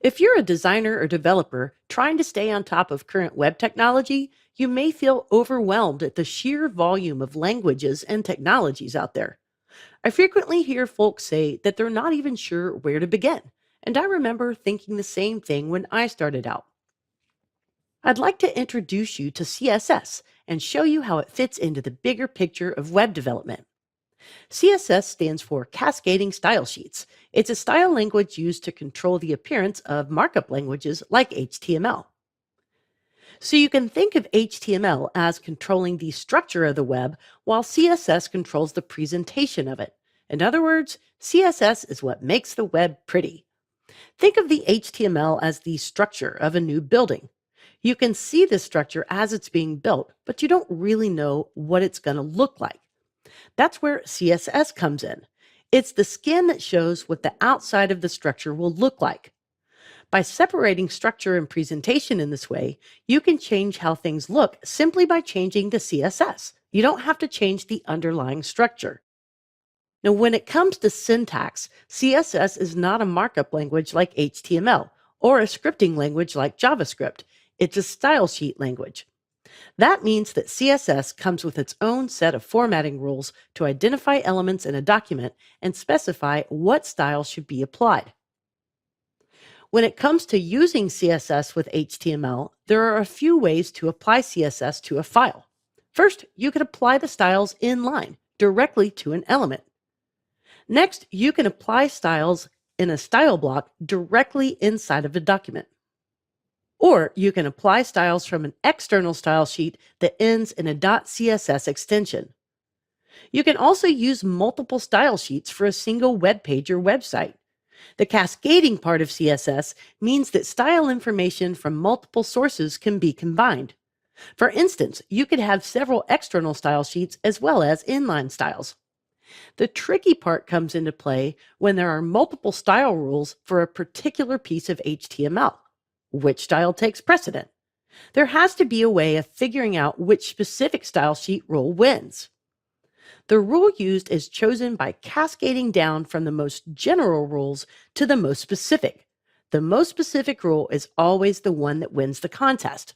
If you're a designer or developer trying to stay on top of current web technology, you may feel overwhelmed at the sheer volume of languages and technologies out there. I frequently hear folks say that they're not even sure where to begin, and I remember thinking the same thing when I started out. I'd like to introduce you to CSS and show you how it fits into the bigger picture of web development. CSS stands for Cascading Style Sheets. It's a style language used to control the appearance of markup languages like HTML. So you can think of HTML as controlling the structure of the web, while CSS controls the presentation of it. In other words, CSS is what makes the web pretty. Think of the HTML as the structure of a new building. You can see this structure as it's being built, but you don't really know what it's going to look like. That's where CSS comes in. It's the skin that shows what the outside of the structure will look like. By separating structure and presentation in this way, you can change how things look simply by changing the CSS. You don't have to change the underlying structure. Now, when it comes to syntax, CSS is not a markup language like HTML or a scripting language like JavaScript. It's a style sheet language. That means that CSS comes with its own set of formatting rules to identify elements in a document and specify what style should be applied. When it comes to using CSS with HTML, there are a few ways to apply CSS to a file. First, you can apply the styles inline, directly to an element. Next, you can apply styles in a style block directly inside of a document. Or you can apply styles from an external style sheet that ends in a .css extension. You can also use multiple style sheets for a single web page or website. The cascading part of CSS means that style information from multiple sources can be combined. For instance, you could have several external style sheets as well as inline styles. The tricky part comes into play when there are multiple style rules for a particular piece of HTML. Which style takes precedent? There has to be a way of figuring out which specific style sheet rule wins. The rule used is chosen by cascading down from the most general rules to the most specific. The most specific rule is always the one that wins the contest.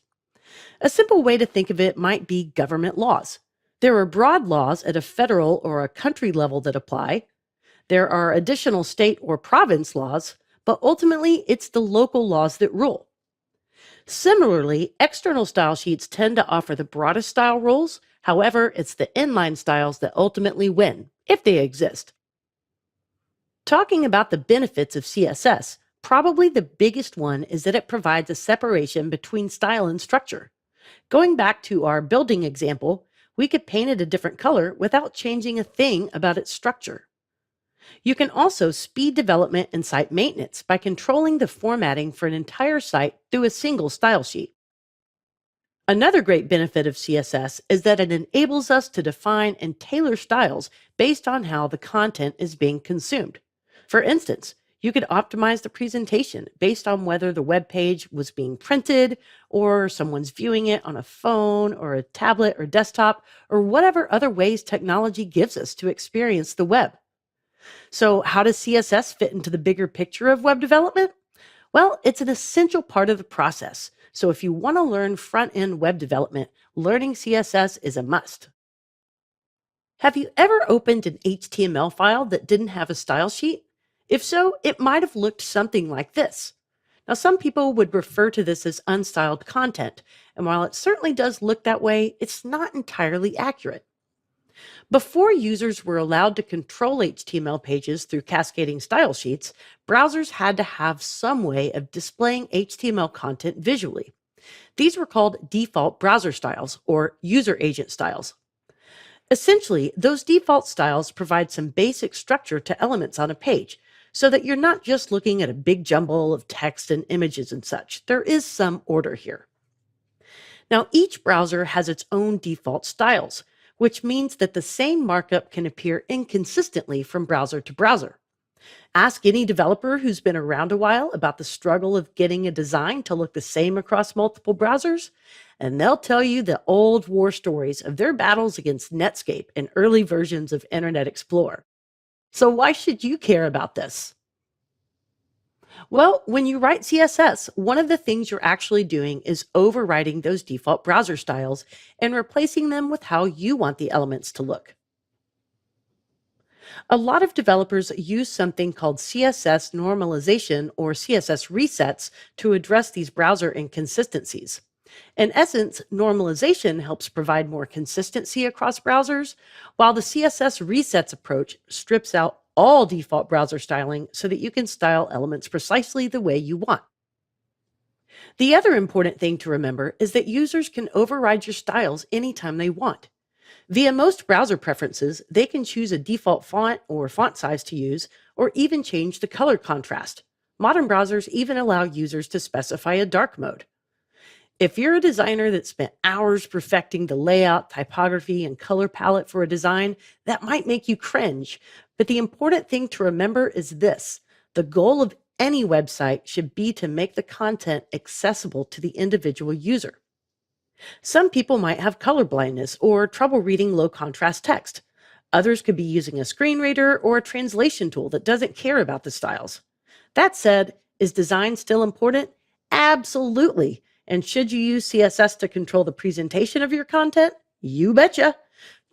A simple way to think of it might be government laws. There are broad laws at a federal or a country level that apply. There are additional state or province laws, but ultimately it's the local laws that rule. Similarly, external style sheets tend to offer the broadest style rules. However, it's the inline styles that ultimately win, if they exist. Talking about the benefits of CSS, probably the biggest one is that it provides a separation between style and structure. Going back to our building example, we could paint it a different color without changing a thing about its structure. You can also speed development and site maintenance by controlling the formatting for an entire site through a single style sheet. Another great benefit of CSS is that it enables us to define and tailor styles based on how the content is being consumed. For instance, you could optimize the presentation based on whether the web page was being printed or someone's viewing it on a phone or a tablet or desktop or whatever other ways technology gives us to experience the web. So how does CSS fit into the bigger picture of web development? Well, it's an essential part of the process. So if you want to learn front-end web development, learning CSS is a must. Have you ever opened an HTML file that didn't have a style sheet? If so, it might have looked something like this. Now, some people would refer to this as unstyled content, and while it certainly does look that way, it's not entirely accurate. Before users were allowed to control HTML pages through cascading style sheets, browsers had to have some way of displaying HTML content visually. These were called default browser styles or user agent styles. Essentially, those default styles provide some basic structure to elements on a page so that you're not just looking at a big jumble of text and images and such. There is some order here. Now, each browser has its own default styles, which means that the same markup can appear inconsistently from browser to browser. Ask any developer who's been around a while about the struggle of getting a design to look the same across multiple browsers, and they'll tell you the old war stories of their battles against Netscape and early versions of Internet Explorer. So why should you care about this? Well, when you write CSS, one of the things you're actually doing is overriding those default browser styles and replacing them with how you want the elements to look. A lot of developers use something called CSS normalization or CSS resets to address these browser inconsistencies. In essence, normalization helps provide more consistency across browsers, while the CSS resets approach strips out all default browser styling so that you can style elements precisely the way you want. The other important thing to remember is that users can override your styles anytime they want. Via most browser preferences, they can choose a default font or font size to use, or even change the color contrast. Modern browsers even allow users to specify a dark mode. If you're a designer that spent hours perfecting the layout, typography, and color palette for a design, that might make you cringe. But the important thing to remember is this: the goal of any website should be to make the content accessible to the individual user. Some people might have color blindness or trouble reading low contrast text. Others could be using a screen reader or a translation tool that doesn't care about the styles. That said, is design still important? Absolutely. And should you use CSS to control the presentation of your content? You betcha.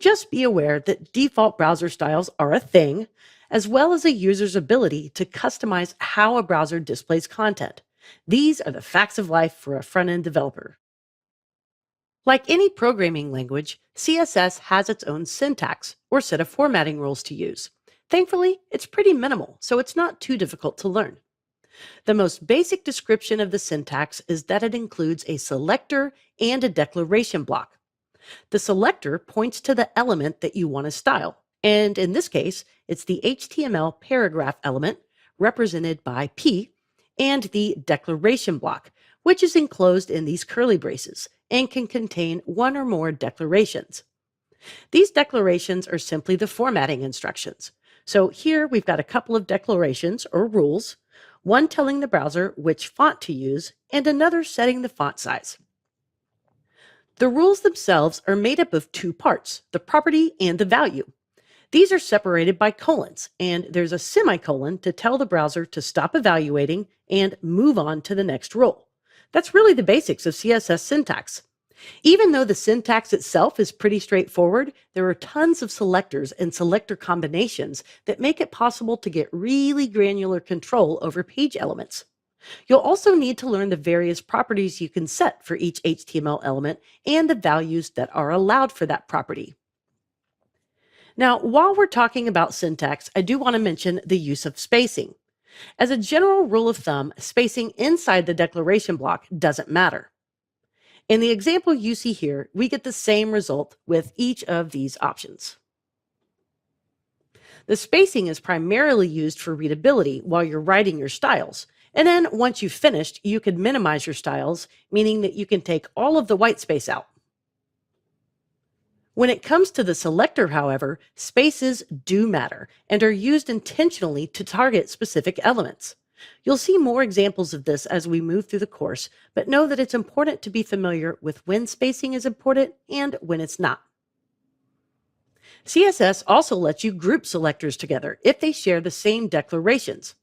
Just be aware that default browser styles are a thing, as well as a user's ability to customize how a browser displays content. These are the facts of life for a front end developer. Like any programming language, CSS has its own syntax or set of formatting rules to use. Thankfully, it's pretty minimal, so it's not too difficult to learn. The most basic description of the syntax is that it includes a selector and a declaration block. The selector points to the element that you want to style, and in this case, it's the HTML paragraph element, represented by P, and the declaration block, which is enclosed in these curly braces and can contain one or more declarations. These declarations are simply the formatting instructions. So here we've got a couple of declarations or rules, one telling the browser which font to use and another setting the font size. The rules themselves are made up of two parts, the property and the value. These are separated by colons, and there's a semicolon to tell the browser to stop evaluating and move on to the next rule. That's really the basics of CSS syntax. Even though the syntax itself is pretty straightforward, there are tons of selectors and selector combinations that make it possible to get really granular control over page elements. You'll also need to learn the various properties you can set for each HTML element and the values that are allowed for that property. Now, while we're talking about syntax, I do want to mention the use of spacing. As a general rule of thumb, spacing inside the declaration block doesn't matter. In the example you see here, we get the same result with each of these options. The spacing is primarily used for readability while you're writing your styles. And then once you've finished, you can minimize your styles, meaning that you can take all of the white space out. When it comes to the selector, however, spaces do matter and are used intentionally to target specific elements. You'll see more examples of this as we move through the course, but know that it's important to be familiar with when spacing is important and when it's not. CSS also lets you group selectors together if they share the same declarations.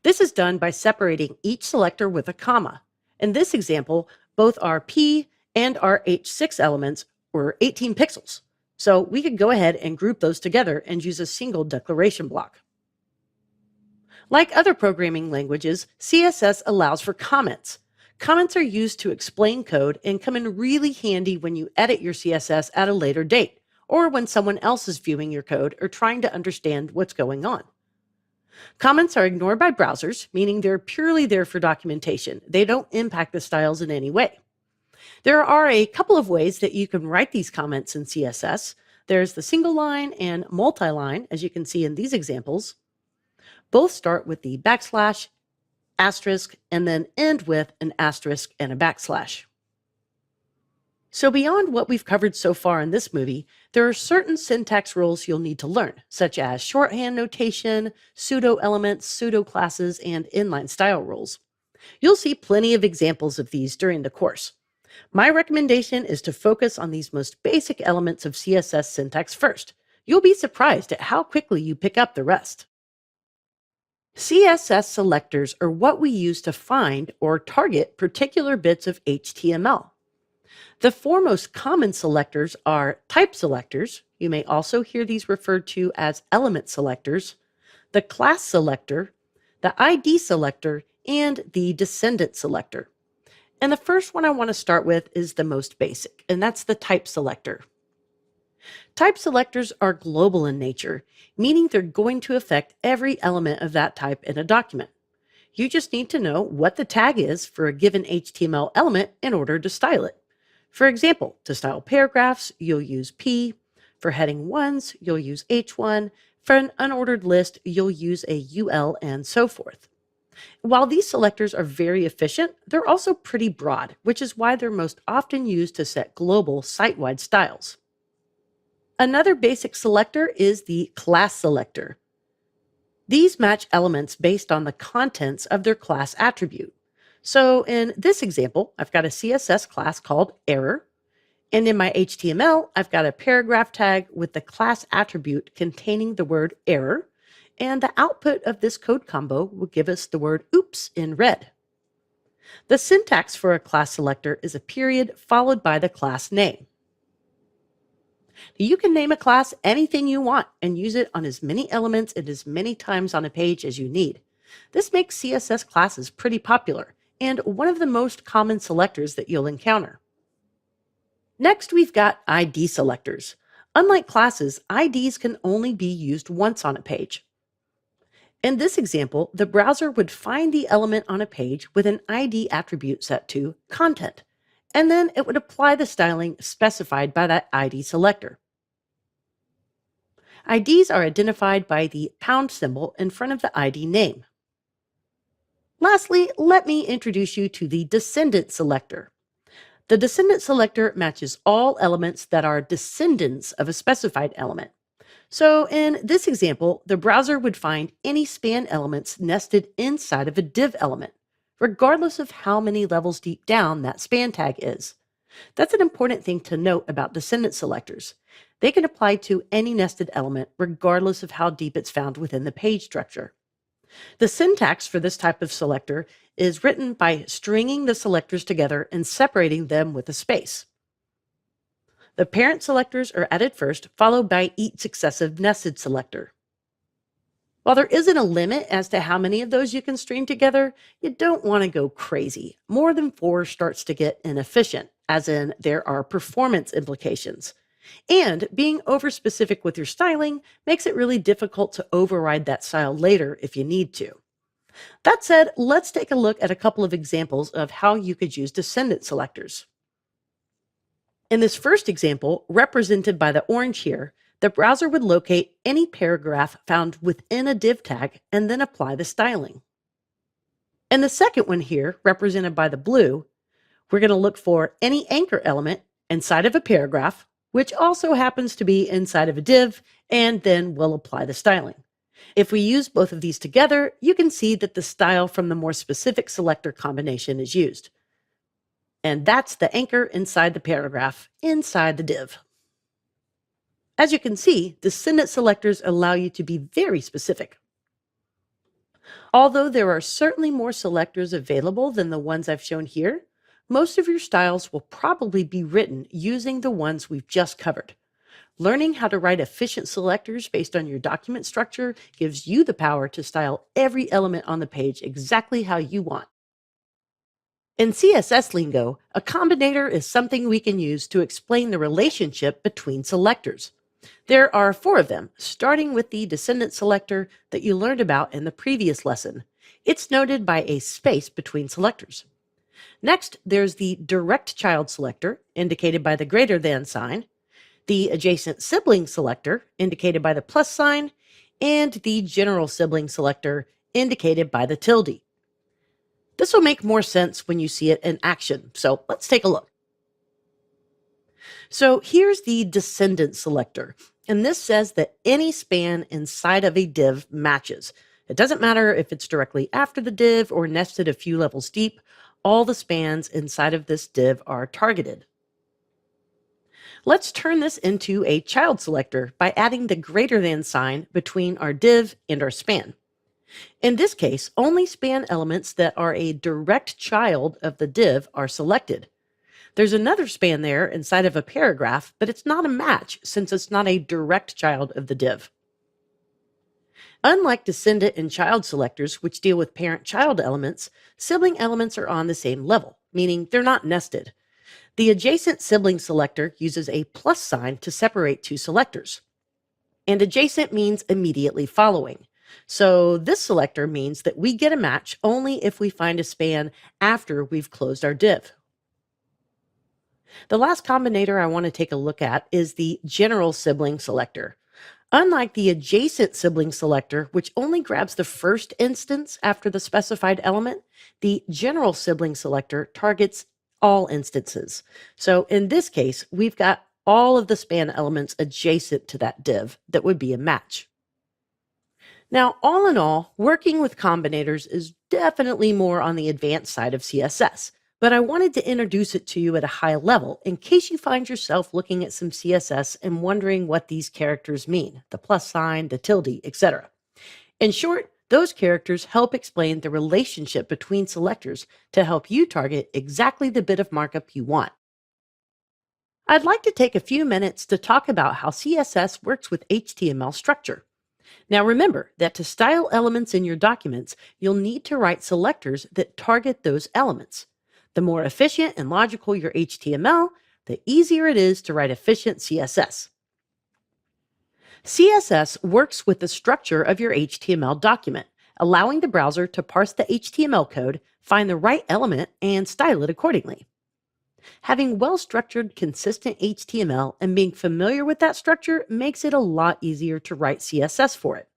This is done by separating each selector with a comma. In this example, both our P and our H6 elements were 18 pixels. So we could go ahead and group those together and use a single declaration block. Like other programming languages, CSS allows for comments. Comments are used to explain code and come in really handy when you edit your CSS at a later date, or when someone else is viewing your code or trying to understand what's going on. Comments are ignored by browsers, meaning they're purely there for documentation. They don't impact the styles in any way. There are a couple of ways that you can write these comments in CSS. There's the single line and multi-line, as you can see in these examples. Both start with the backslash, asterisk, and then end with an asterisk and a backslash. So beyond what we've covered so far in this movie, there are certain syntax rules you'll need to learn, such as shorthand notation, pseudo elements, pseudo classes, and inline style rules. You'll see plenty of examples of these during the course. My recommendation is to focus on these most basic elements of CSS syntax first. You'll be surprised at how quickly you pick up the rest. CSS selectors are what we use to find or target particular bits of HTML. The four most common selectors are type selectors. You may also hear these referred to as element selectors, the class selector, the ID selector, and the descendant selector. And the first one I want to start with is the most basic, and that's the type selector. Type selectors are global in nature, meaning they're going to affect every element of that type in a document. You just need to know what the tag is for a given HTML element in order to style it. For example, to style paragraphs, you'll use P. For heading 1s, you'll use H1. For an unordered list, you'll use a UL, and so forth. While these selectors are very efficient, they're also pretty broad, which is why they're most often used to set global site-wide styles. Another basic selector is the class selector. These match elements based on the contents of their class attribute. So in this example, I've got a CSS class called error, and in my HTML, I've got a paragraph tag with the class attribute containing the word error, and the output of this code combo will give us the word oops in red. The syntax for a class selector is a period followed by the class name. You can name a class anything you want and use it on as many elements and as many times on a page as you need. This makes CSS classes pretty popular and one of the most common selectors that you'll encounter. Next, we've got ID selectors. Unlike classes, IDs can only be used once on a page. In this example, the browser would find the element on a page with an ID attribute set to content, and then it would apply the styling specified by that ID selector. IDs are identified by the pound symbol in front of the ID name. Lastly, let me introduce you to the descendant selector. The descendant selector matches all elements that are descendants of a specified element. So in this example, the browser would find any span elements nested inside of a div element, regardless of how many levels deep down that span tag is. That's an important thing to note about descendant selectors. They can apply to any nested element, regardless of how deep it's found within the page structure. The syntax for this type of selector is written by stringing the selectors together and separating them with a space. The parent selectors are added first, followed by each successive nested selector. While there isn't a limit as to how many of those you can string together, you don't want to go crazy. More than 4 starts to get inefficient, as in there are performance implications. And being over-specific with your styling makes it really difficult to override that style later if you need to. That said, let's take a look at a couple of examples of how you could use descendant selectors. In this first example, represented by the orange here, the browser would locate any paragraph found within a div tag and then apply the styling. In the second one here, represented by the blue, we're going to look for any anchor element inside of a paragraph, which also happens to be inside of a div, and then we'll apply the styling. If we use both of these together, you can see that the style from the more specific selector combination is used. And that's the anchor inside the paragraph, inside the div. As you can see, descendant selectors allow you to be very specific. Although there are certainly more selectors available than the ones I've shown here, most of your styles will probably be written using the ones we've just covered. Learning how to write efficient selectors based on your document structure gives you the power to style every element on the page exactly how you want. In CSS lingo, a combinator is something we can use to explain the relationship between selectors. There are 4 of them, starting with the descendant selector that you learned about in the previous lesson. It's noted by a space between selectors. Next, there's the direct child selector, indicated by the greater than sign, the adjacent sibling selector, indicated by the plus sign, and the general sibling selector, indicated by the tilde. This will make more sense when you see it in action, so let's take a look. So here's the descendant selector, and this says that any span inside of a div matches. It doesn't matter if it's directly after the div or nested a few levels deep, all the spans inside of this div are targeted. Let's turn this into a child selector by adding the greater than sign between our div and our span. In this case, only span elements that are a direct child of the div are selected. There's another span there inside of a paragraph, but it's not a match since it's not a direct child of the div. Unlike descendant and child selectors, which deal with parent-child elements, sibling elements are on the same level, meaning they're not nested. The adjacent sibling selector uses a plus sign to separate two selectors. And adjacent means immediately following. So this selector means that we get a match only if we find a span after we've closed our div. The last combinator I want to take a look at is the general sibling selector. Unlike the adjacent sibling selector, which only grabs the first instance after the specified element, the general sibling selector targets all instances. So in this case, we've got all of the span elements adjacent to that div that would be a match. Now, all in all, working with combinators is definitely more on the advanced side of CSS, but I wanted to introduce it to you at a high level in case you find yourself looking at some CSS and wondering what these characters mean, the plus sign, the tilde, etc. In short, those characters help explain the relationship between selectors to help you target exactly the bit of markup you want. I'd like to take a few minutes to talk about how CSS works with HTML structure. Now remember that to style elements in your documents, you'll need to write selectors that target those elements. The more efficient and logical your HTML, the easier it is to write efficient CSS. CSS works with the structure of your HTML document, allowing the browser to parse the HTML code, find the right element, and style it accordingly. Having well-structured, consistent HTML and being familiar with that structure makes it a lot easier to write CSS for it.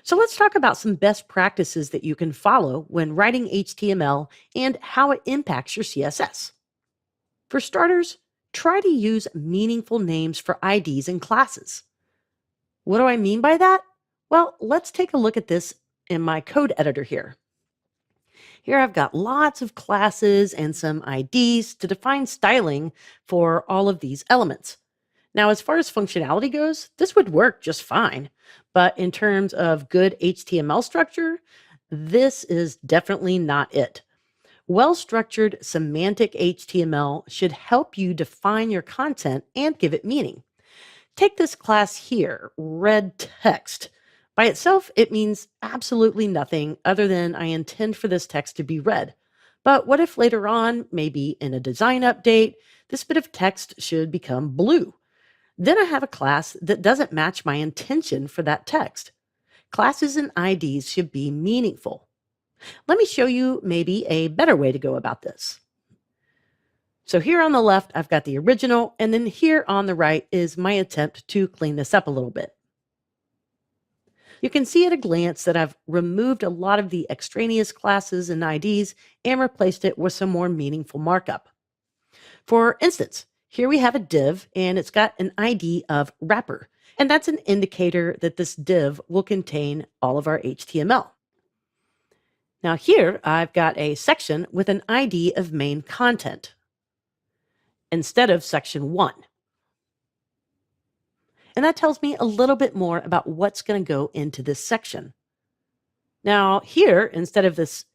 So let's talk about some best practices that you can follow when writing HTML and how it impacts your CSS. For starters, try to use meaningful names for IDs and classes. What do I mean by that? Well, let's take a look at this in my code editor here. Here I've got lots of classes and some IDs to define styling for all of these elements. Now, as far as functionality goes, this would work just fine. But in terms of good HTML structure, this is definitely not it. Well-structured semantic HTML should help you define your content and give it meaning. Take this class here, red text. By itself, it means absolutely nothing other than I intend for this text to be read. But what if later on, maybe in a design update, this bit of text should become blue? Then I have a class that doesn't match my intention for that text. Classes and IDs should be meaningful. Let me show you maybe a better way to go about this. So here on the left, I've got the original, and then here on the right is my attempt to clean this up a little bit. You can see at a glance that I've removed a lot of the extraneous classes and IDs and replaced it with some more meaningful markup. For instance, here we have a div and it's got an ID of wrapper, and that's an indicator that this div will contain all of our HTML. Now here I've got a section with an ID of main content instead of section 1. And that tells me a little bit more about what's going to go into this section. Now here, instead of this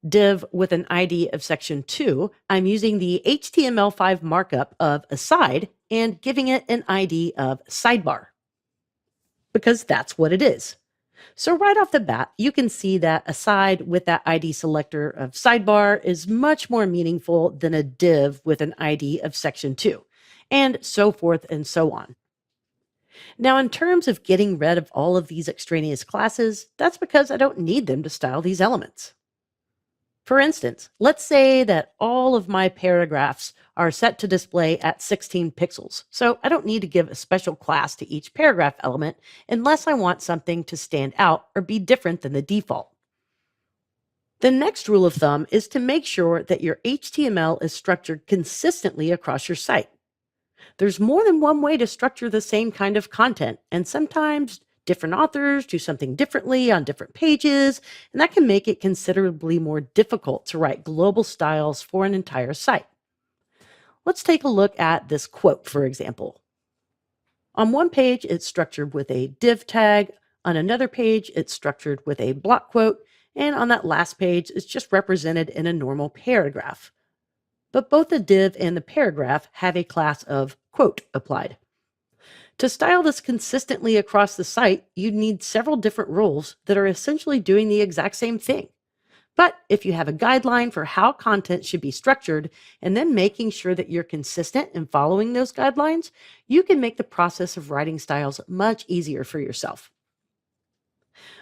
div with an ID of section 2, I'm using the HTML5 markup of aside and giving it an ID of sidebar, because that's what it is. So right off the bat, you can see that aside with that ID selector of sidebar is much more meaningful than a div with an ID of section 2, and so forth and so on. Now, in terms of getting rid of all of these extraneous classes, that's because I don't need them to style these elements. For instance, let's say that all of my paragraphs are set to display at 16 pixels, so I don't need to give a special class to each paragraph element unless I want something to stand out or be different than the default. The next rule of thumb is to make sure that your HTML is structured consistently across your site. There's more than one way to structure the same kind of content, and sometimes different authors do something differently on different pages, and that can make it considerably more difficult to write global styles for an entire site. Let's take a look at this quote, for example. On one page, it's structured with a div tag. On another page, it's structured with a block quote, and on that last page, it's just represented in a normal paragraph. But both the div and the paragraph have a class of quote applied. To style this consistently across the site, you'd need several different rules that are essentially doing the exact same thing. But if you have a guideline for how content should be structured and then making sure that you're consistent in following those guidelines, you can make the process of writing styles much easier for yourself.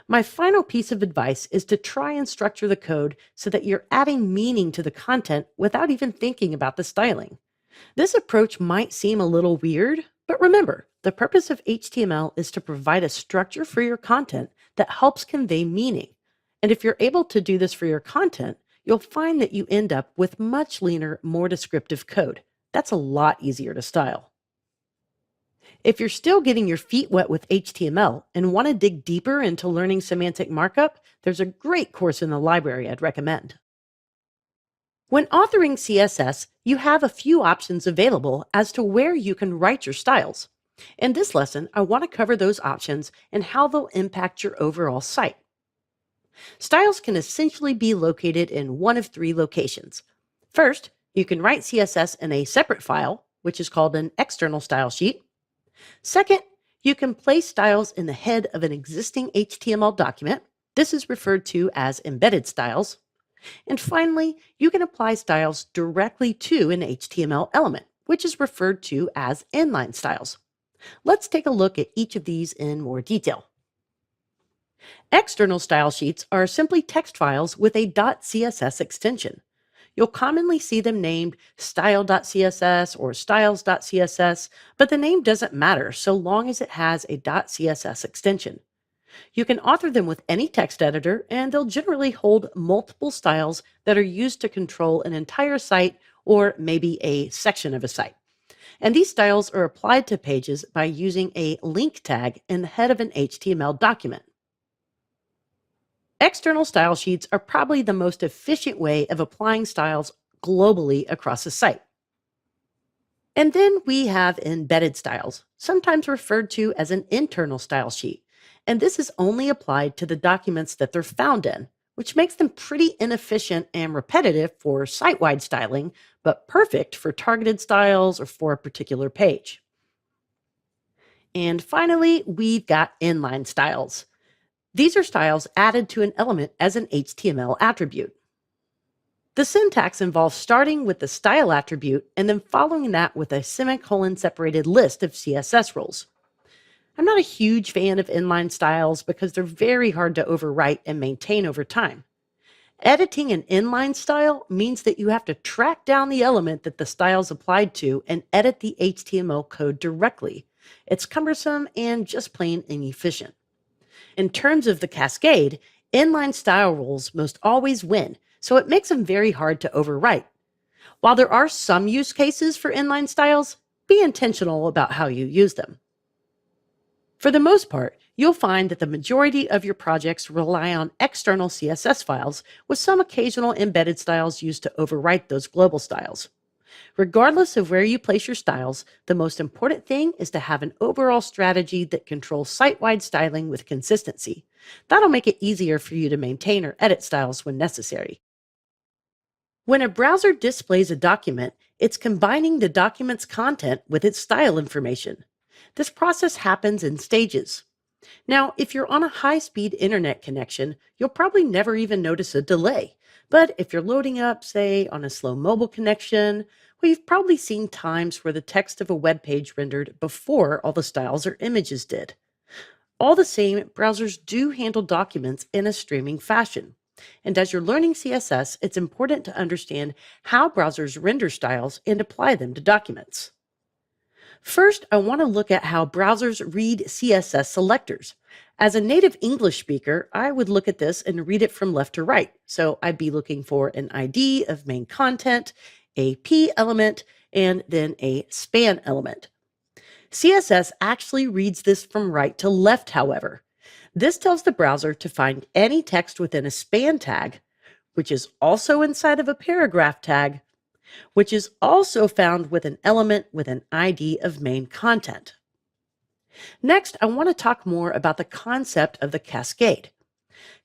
My final piece of advice is to try and structure the code so that you're adding meaning to the content without even thinking about the styling. This approach might seem a little weird, but remember, the purpose of HTML is to provide a structure for your content that helps convey meaning. And if you're able to do this for your content, you'll find that you end up with much leaner, more descriptive code. That's a lot easier to style. If you're still getting your feet wet with HTML and want to dig deeper into learning semantic markup, there's a great course in the library I'd recommend. When authoring CSS, you have a few options available as to where you can write your styles. In this lesson, I want to cover those options and how they'll impact your overall site. Styles can essentially be located in one of three locations. First, you can write CSS in a separate file, which is called an external style sheet. Second, you can place styles in the head of an existing HTML document. This is referred to as embedded styles. And finally, you can apply styles directly to an HTML element, which is referred to as inline styles. Let's take a look at each of these in more detail. External style sheets are simply text files with a .css extension. You'll commonly see them named style.css or styles.css, but the name doesn't matter so long as it has a .css extension. You can author them with any text editor, and they'll generally hold multiple styles that are used to control an entire site or maybe a section of a site. And these styles are applied to pages by using a link tag in the head of an HTML document. External style sheets are probably the most efficient way of applying styles globally across a site. And then we have embedded styles, sometimes referred to as an internal style sheet. And this is only applied to the documents that they're found in, which makes them pretty inefficient and repetitive for site-wide styling, but perfect for targeted styles or for a particular page. And finally, we've got inline styles. These are styles added to an element as an HTML attribute. The syntax involves starting with the style attribute and then following that with a semicolon-separated list of CSS rules. I'm not a huge fan of inline styles because they're very hard to overwrite and maintain over time. Editing an inline style means that you have to track down the element that the style is applied to and edit the HTML code directly. It's cumbersome and just plain inefficient. In terms of the cascade, inline style rules most always win, so it makes them very hard to overwrite. While there are some use cases for inline styles, be intentional about how you use them. For the most part, you'll find that the majority of your projects rely on external CSS files, with some occasional embedded styles used to overwrite those global styles. Regardless of where you place your styles, the most important thing is to have an overall strategy that controls site-wide styling with consistency. That'll make it easier for you to maintain or edit styles when necessary. When a browser displays a document, it's combining the document's content with its style information. This process happens in stages. Now, if you're on a high-speed internet connection, you'll probably never even notice a delay. But if you're loading up, say, on a slow mobile connection, well, you've probably seen times where the text of a web page rendered before all the styles or images did. All the same, browsers do handle documents in a streaming fashion. And as you're learning CSS, it's important to understand how browsers render styles and apply them to documents. First, I want to look at how browsers read CSS selectors. As a native English speaker, I would look at this and read it from left to right. So I'd be looking for an ID of main content, a P element, and then a span element. CSS actually reads this from right to left, however. This tells the browser to find any text within a span tag, which is also inside of a paragraph tag, which is also found with an element with an ID of main content. Next, I want to talk more about the concept of the cascade.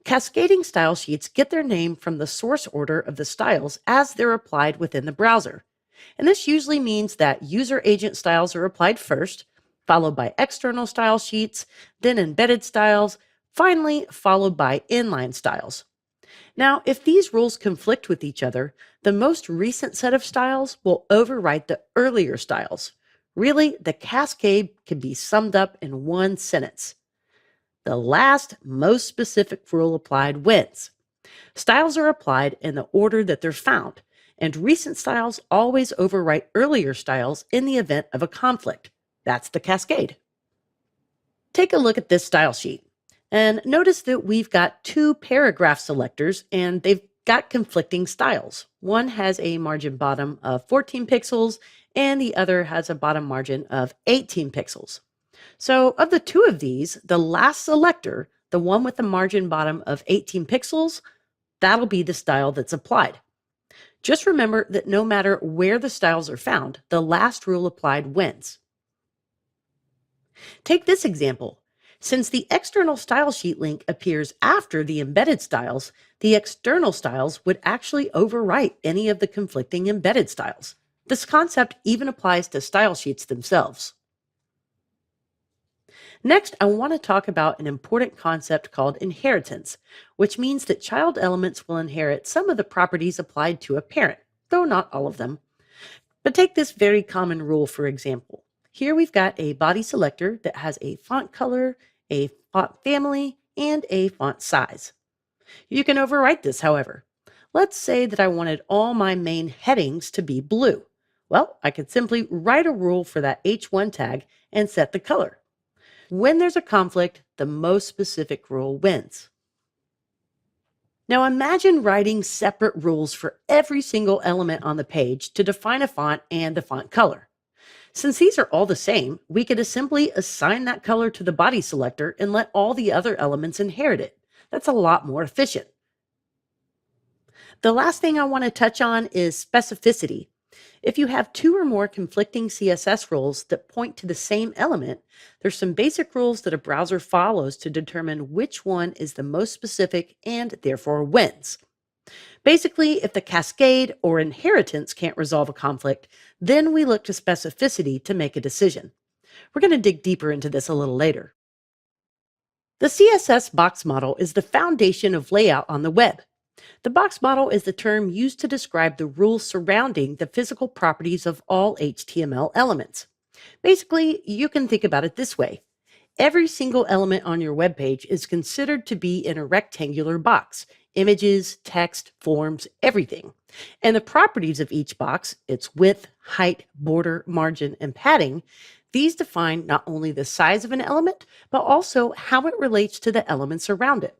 Cascading style sheets get their name from the source order of the styles as they're applied within the browser. And this usually means that user agent styles are applied first, followed by external style sheets, then embedded styles, finally followed by inline styles. Now, if these rules conflict with each other, the most recent set of styles will overwrite the earlier styles. Really, the cascade can be summed up in one sentence. The last, most specific rule applied wins. Styles are applied in the order that they're found, and recent styles always overwrite earlier styles in the event of a conflict. That's the cascade. Take a look at this style sheet, and notice that we've got two paragraph selectors, and they've got conflicting styles. One has a margin bottom of 14 pixels, and the other has a bottom margin of 18 pixels. So of the two of these, the last selector, the one with the margin bottom of 18 pixels, that'll be the style that's applied. Just remember that no matter where the styles are found, the last rule applied wins. Take this example. Since the external style sheet link appears after the embedded styles, the external styles would actually overwrite any of the conflicting embedded styles. This concept even applies to style sheets themselves. Next, I want to talk about an important concept called inheritance, which means that child elements will inherit some of the properties applied to a parent, though not all of them. But take this very common rule, for example. Here we've got a body selector that has a font color, a font family, and a font size. You can overwrite this, however. Let's say that I wanted all my main headings to be blue. Well, I could simply write a rule for that H1 tag and set the color. When there's a conflict, the most specific rule wins. Now imagine writing separate rules for every single element on the page to define a font and the font color. Since these are all the same, we could simply assign that color to the body selector and let all the other elements inherit it. That's a lot more efficient. The last thing I want to touch on is specificity. If you have two or more conflicting CSS rules that point to the same element, there's some basic rules that a browser follows to determine which one is the most specific and therefore wins. Basically, if the cascade or inheritance can't resolve a conflict, then we look to specificity to make a decision. We're going to dig deeper into this a little later. The CSS box model is the foundation of layout on the web. The box model is the term used to describe the rules surrounding the physical properties of all HTML elements. Basically, you can think about it this way. Every single element on your web page is considered to be in a rectangular box. Images, text, forms, everything. And the properties of each box, its width, height, border, margin, and padding, these define not only the size of an element, but also how it relates to the elements around it.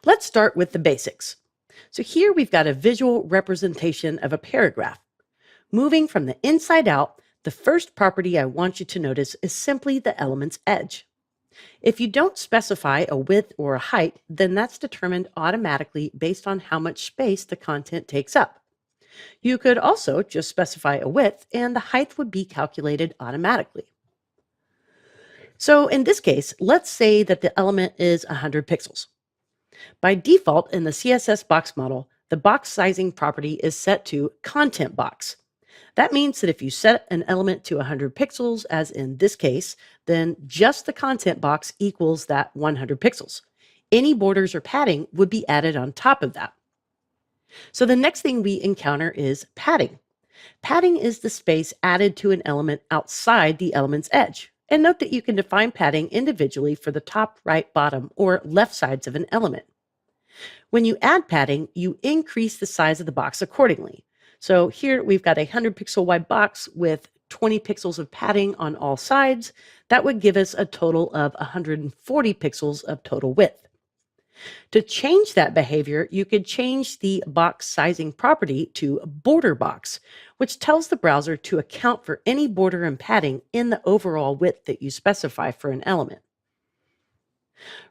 Let's start with the basics. So here we've got a visual representation of a paragraph. Moving from the inside out, the first property I want you to notice is simply the element's edge. If you don't specify a width or a height, then that's determined automatically based on how much space the content takes up. You could also just specify a width and the height would be calculated automatically. So in this case, let's say that the element is 100 pixels. By default in the CSS box model, the box sizing property is set to content box. That means that if you set an element to 100 pixels, as in this case, then just the content box equals that 100 pixels. Any borders or padding would be added on top of that. So the next thing we encounter is padding. Padding is the space added to an element outside the element's edge. And note that you can define padding individually for the top, right, bottom, or left sides of an element. When you add padding, you increase the size of the box accordingly. So here we've got a 100 pixel wide box with 20 pixels of padding on all sides. That would give us a total of 140 pixels of total width. To change that behavior, you could change the box sizing property to border box, which tells the browser to account for any border and padding in the overall width that you specify for an element.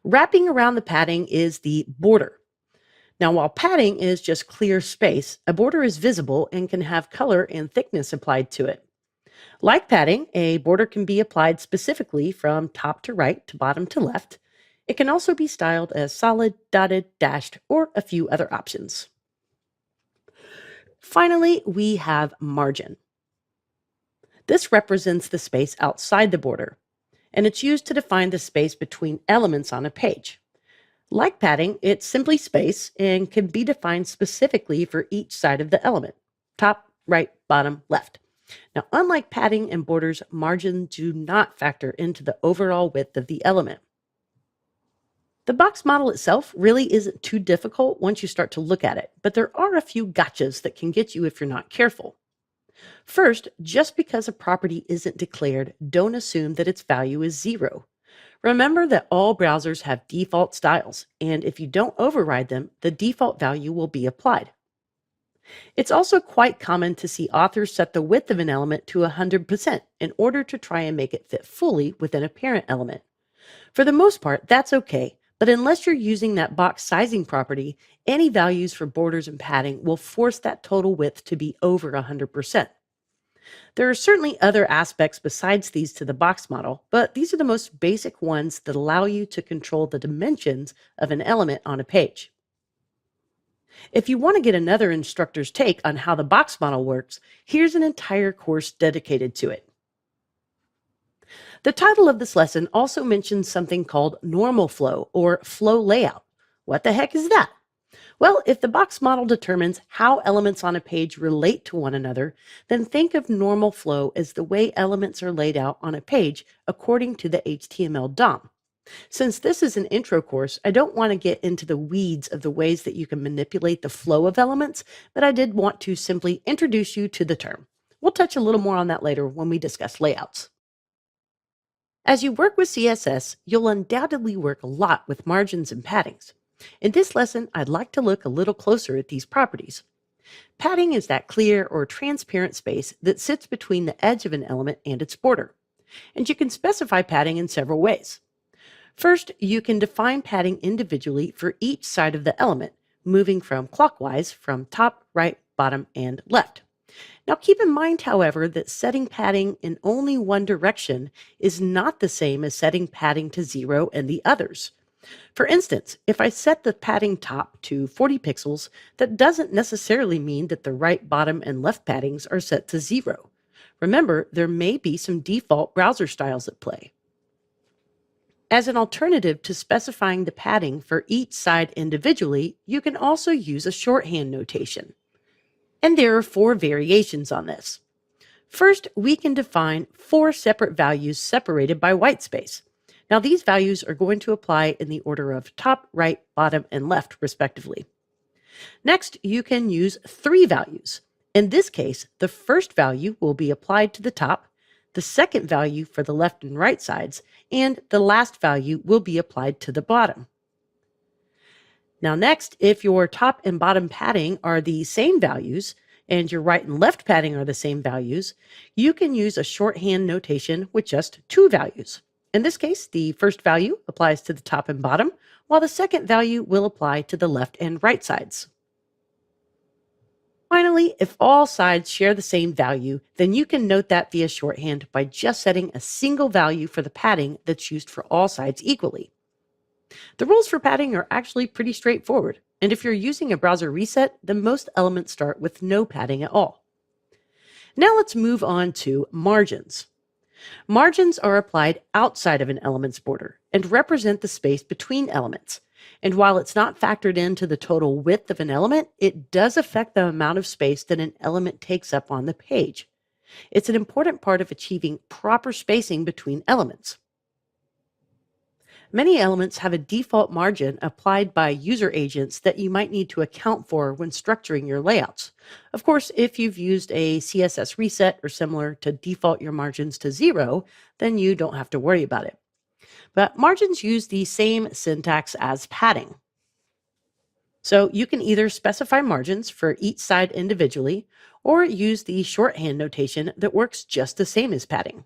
Wrapping around the padding is the border. Now, while padding is just clear space, a border is visible and can have color and thickness applied to it. Like padding, a border can be applied specifically from top to right to bottom to left. It can also be styled as solid, dotted, dashed, or a few other options. Finally, we have margin. This represents the space outside the border, and it's used to define the space between elements on a page. Like padding, it's simply space and can be defined specifically for each side of the element: top, right, bottom, left. Now, unlike padding and borders, margins do not factor into the overall width of the element. The box model itself really isn't too difficult once you start to look at it, but there are a few gotchas that can get you if you're not careful. First, just because a property isn't declared, don't assume that its value is zero. Remember that all browsers have default styles, and if you don't override them, the default value will be applied. It's also quite common to see authors set the width of an element to 100% in order to try and make it fit fully within a parent element. For the most part, that's okay, but unless you're using that box sizing property, any values for borders and padding will force that total width to be over 100%. There are certainly other aspects besides these to the box model, but these are the most basic ones that allow you to control the dimensions of an element on a page. If you want to get another instructor's take on how the box model works, here's an entire course dedicated to it. The title of this lesson also mentions something called normal flow or flow layout. What the heck is that? Well, if the box model determines how elements on a page relate to one another, then think of normal flow as the way elements are laid out on a page according to the HTML DOM. Since this is an intro course, I don't want to get into the weeds of the ways that you can manipulate the flow of elements, but I did want to simply introduce you to the term. We'll touch a little more on that later when we discuss layouts. As you work with CSS, you'll undoubtedly work a lot with margins and paddings. In this lesson, I'd like to look a little closer at these properties. Padding is that clear or transparent space that sits between the edge of an element and its border. And you can specify padding in several ways. First, you can define padding individually for each side of the element, moving from clockwise from top, right, bottom, and left. Now keep in mind, however, that setting padding in only one direction is not the same as setting padding to 0 in the others. For instance, if I set the padding top to 40 pixels, that doesn't necessarily mean that the right, bottom, and left paddings are set to 0. Remember, there may be some default browser styles at play. As an alternative to specifying the padding for each side individually, you can also use a shorthand notation. And there are 4 variations on this. First, we can define 4 separate values separated by whitespace. Now, these values are going to apply in the order of top, right, bottom, and left, respectively. Next, you can use 3 values. In this case, the first value will be applied to the top, the second value for the left and right sides, and the last value will be applied to the bottom. Now next, if your top and bottom padding are the same values, and your right and left padding are the same values, you can use a shorthand notation with just 2 values. In this case, the first value applies to the top and bottom, while the second value will apply to the left and right sides. Finally, if all sides share the same value, then you can note that via shorthand by just setting a single value for the padding that's used for all sides equally. The rules for padding are actually pretty straightforward, and if you're using a browser reset, then most elements start with no padding at all. Now let's move on to margins. Margins are applied outside of an element's border and represent the space between elements. And while it's not factored into the total width of an element, it does affect the amount of space that an element takes up on the page. It's an important part of achieving proper spacing between elements. Many elements have a default margin applied by user agents that you might need to account for when structuring your layouts. Of course, if you've used a CSS reset or similar to default your margins to 0, then you don't have to worry about it. But margins use the same syntax as padding. So you can either specify margins for each side individually or use the shorthand notation that works just the same as padding.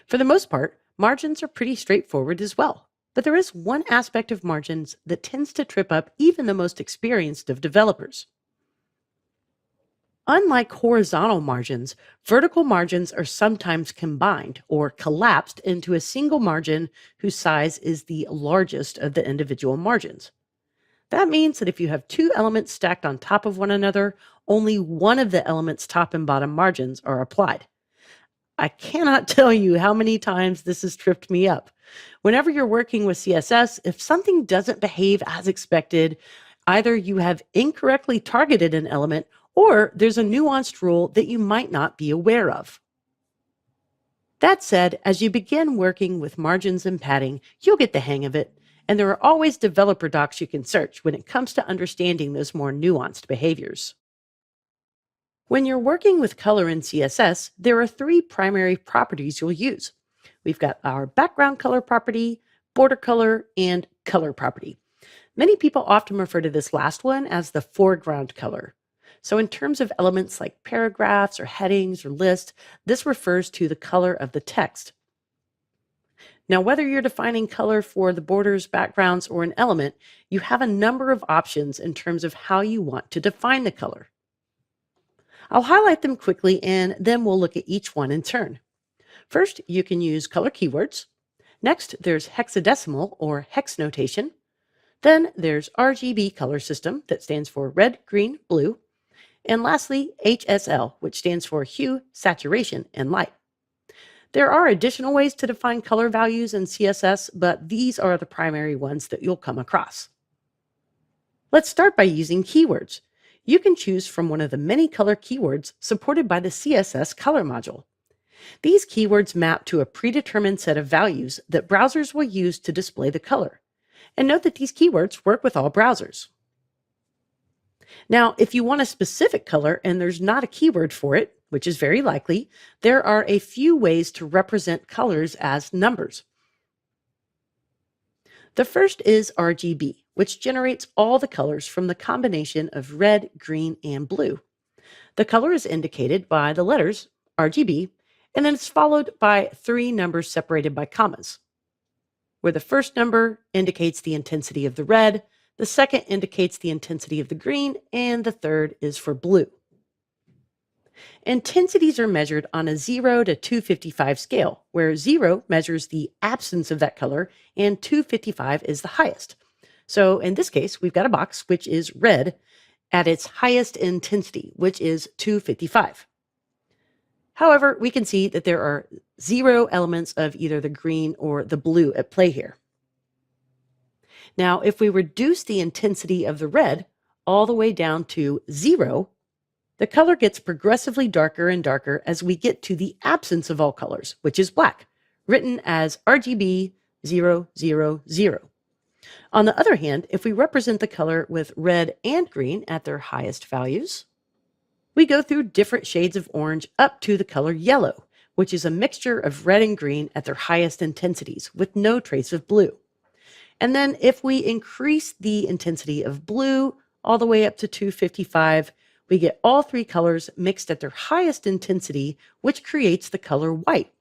For the most part, margins are pretty straightforward as well. But there is one aspect of margins that tends to trip up even the most experienced of developers. Unlike horizontal margins, vertical margins are sometimes combined or collapsed into a single margin whose size is the largest of the individual margins. That means that if you have two elements stacked on top of one another, only one of the element's top and bottom margins are applied. I cannot tell you how many times this has tripped me up. Whenever you're working with CSS, if something doesn't behave as expected, either you have incorrectly targeted an element or there's a nuanced rule that you might not be aware of. That said, as you begin working with margins and padding, you'll get the hang of it, and there are always developer docs you can search when it comes to understanding those more nuanced behaviors. When you're working with color in CSS, there are three primary properties you'll use. We've got our background color property, border color, and color property. Many people often refer to this last one as the foreground color. So in terms of elements like paragraphs or headings or lists, this refers to the color of the text. Now, whether you're defining color for the borders, backgrounds, or an element, you have a number of options in terms of how you want to define the color. I'll highlight them quickly and then we'll look at each one in turn. First, you can use color keywords. Next, there's hexadecimal or hex notation. Then there's RGB color system that stands for red, green, blue. And lastly, HSL, which stands for hue, saturation, and light. There are additional ways to define color values in CSS, but these are the primary ones that you'll come across. Let's start by using keywords. You can choose from one of the many color keywords supported by the CSS color module. These keywords map to a predetermined set of values that browsers will use to display the color. And note that these keywords work with all browsers. Now, if you want a specific color and there's not a keyword for it, which is very likely, there are a few ways to represent colors as numbers. The first is RGB, which generates all the colors from the combination of red, green, and blue. The color is indicated by the letters RGB, and then it's followed by three numbers separated by commas, where the first number indicates the intensity of the red, the second indicates the intensity of the green, and the third is for blue. Intensities are measured on a 0 to 255 scale, where 0 measures the absence of that color and 255 is the highest. So in this case, we've got a box which is red at its highest intensity, which is 255. However, we can see that there are 0 elements of either the green or the blue at play here. Now, if we reduce the intensity of the red all the way down to 0, the color gets progressively darker and darker as we get to the absence of all colors, which is black, written as RGB 000. On the other hand, if we represent the color with red and green at their highest values, we go through different shades of orange up to the color yellow, which is a mixture of red and green at their highest intensities with no trace of blue. And then if we increase the intensity of blue all the way up to 255, we get all three colors mixed at their highest intensity, which creates the color white.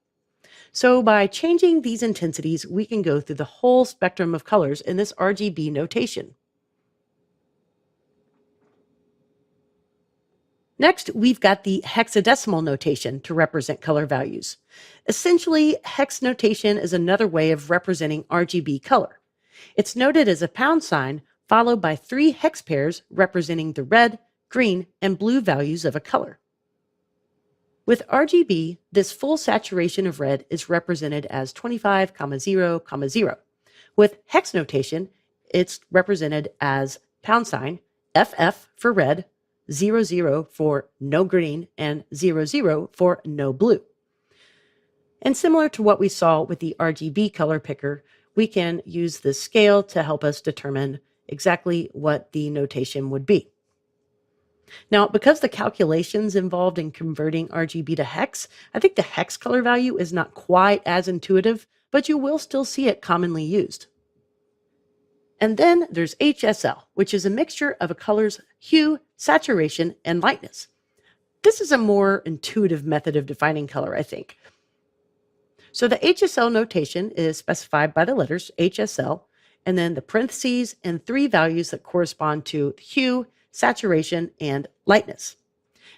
So by changing these intensities, we can go through the whole spectrum of colors in this RGB notation. Next, we've got the hexadecimal notation to represent color values. Essentially, hex notation is another way of representing RGB color. It's noted as a pound sign followed by 3 hex pairs representing the red, green, and blue values of a color. With RGB, this full saturation of red is represented as 25,0,0. With hex notation, it's represented as pound sign FF for red, 00 for no green, and 00 for no blue. And similar to what we saw with the RGB color picker, we can use this scale to help us determine exactly what the notation would be. Now, because the calculations involved in converting RGB to hex, I think the hex color value is not quite as intuitive, but you will still see it commonly used. And then there's HSL, which is a mixture of a color's hue, saturation, and lightness. This is a more intuitive method of defining color, I think. So the HSL notation is specified by the letters HSL, and then the parentheses and 3 values that correspond to hue, saturation, and lightness.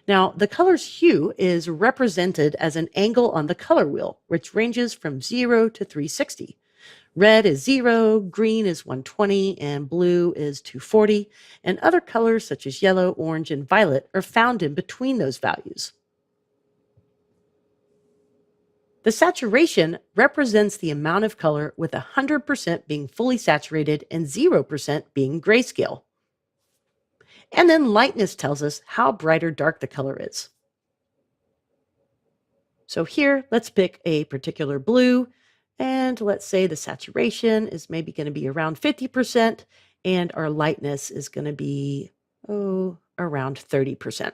Now, the color's hue is represented as an angle on the color wheel, which ranges from 0 to 360. Red is 0, green is 120, and blue is 240, and other colors such as yellow, orange, and violet are found in between those values. The saturation represents the amount of color with 100% being fully saturated and 0% being grayscale. And then lightness tells us how bright or dark the color is. So here, let's pick a particular blue, and let's say the saturation is maybe going to be around 50%, and our lightness is going to be, around 30%.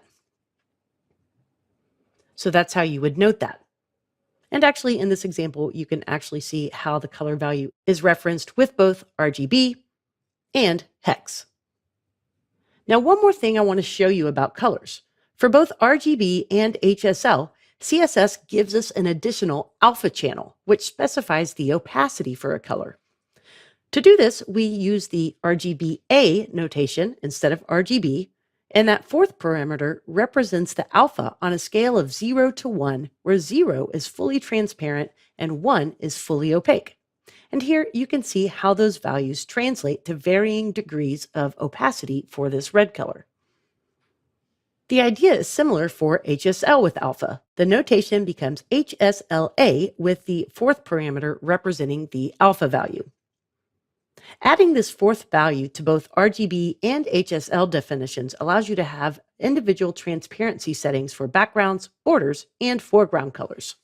So that's how you would note that. And actually, in this example, you can actually see how the color value is referenced with both RGB and hex. Now, one more thing I want to show you about colors. For both RGB and HSL, CSS gives us an additional alpha channel, which specifies the opacity for a color. To do this, we use the RGBA notation instead of RGB, and that fourth parameter represents the alpha on a scale of 0 to 1, where 0 is fully transparent and 1 is fully opaque. And here you can see how those values translate to varying degrees of opacity for this red color. The idea is similar for HSL with alpha. The notation becomes HSLA with the fourth parameter representing the alpha value. Adding this fourth value to both RGB and HSL definitions allows you to have individual transparency settings for backgrounds, borders, and foreground colors.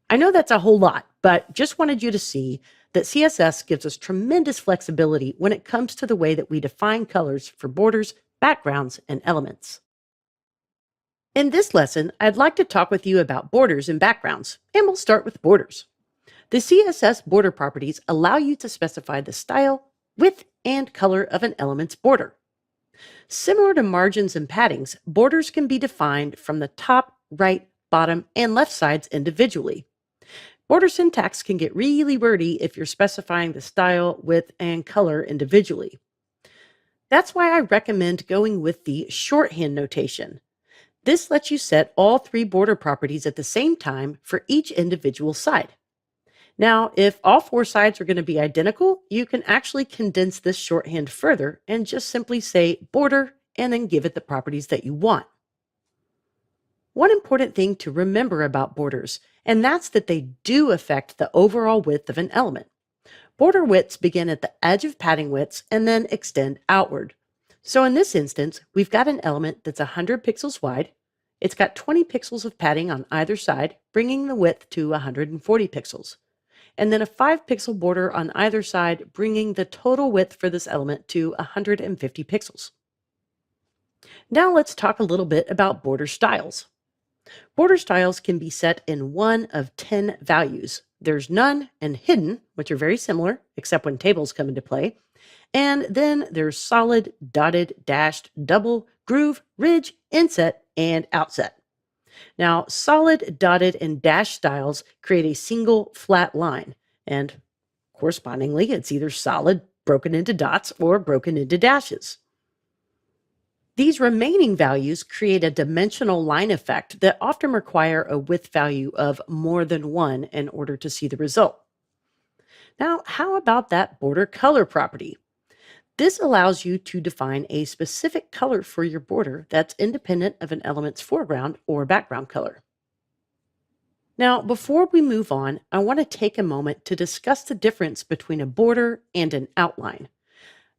I know that's a whole lot, but just wanted you to see that CSS gives us tremendous flexibility when it comes to the way that we define colors for borders, backgrounds, and elements. In this lesson, I'd like to talk with you about borders and backgrounds, and we'll start with borders. The CSS border properties allow you to specify the style, width, and color of an element's border. Similar to margins and paddings, borders can be defined from the top, right, bottom, and left sides individually. Border syntax can get really wordy if you're specifying the style, width, and color individually. That's why I recommend going with the shorthand notation. This lets you set all three border properties at the same time for each individual side. Now, if all four sides are going to be identical, you can actually condense this shorthand further and just simply say border and then give it the properties that you want. One important thing to remember about borders, and that's that they do affect the overall width of an element. Border widths begin at the edge of padding widths and then extend outward. So in this instance, we've got an element that's 100 pixels wide. It's got 20 pixels of padding on either side, bringing the width to 140 pixels. And then a 5-pixel border on either side, bringing the total width for this element to 150 pixels. Now let's talk a little bit about border styles. Border styles can be set in one of 10 values. There's none and hidden, which are very similar, except when tables come into play. And then there's solid, dotted, dashed, double, groove, ridge, inset, and outset. Now, solid, dotted, and dashed styles create a single flat line, and correspondingly, it's either solid, broken into dots, or broken into dashes. These remaining values create a dimensional line effect that often require a width value of more than 1 in order to see the result. Now, how about that border color property? This allows you to define a specific color for your border that's independent of an element's foreground or background color. Now, before we move on, I want to take a moment to discuss the difference between a border and an outline.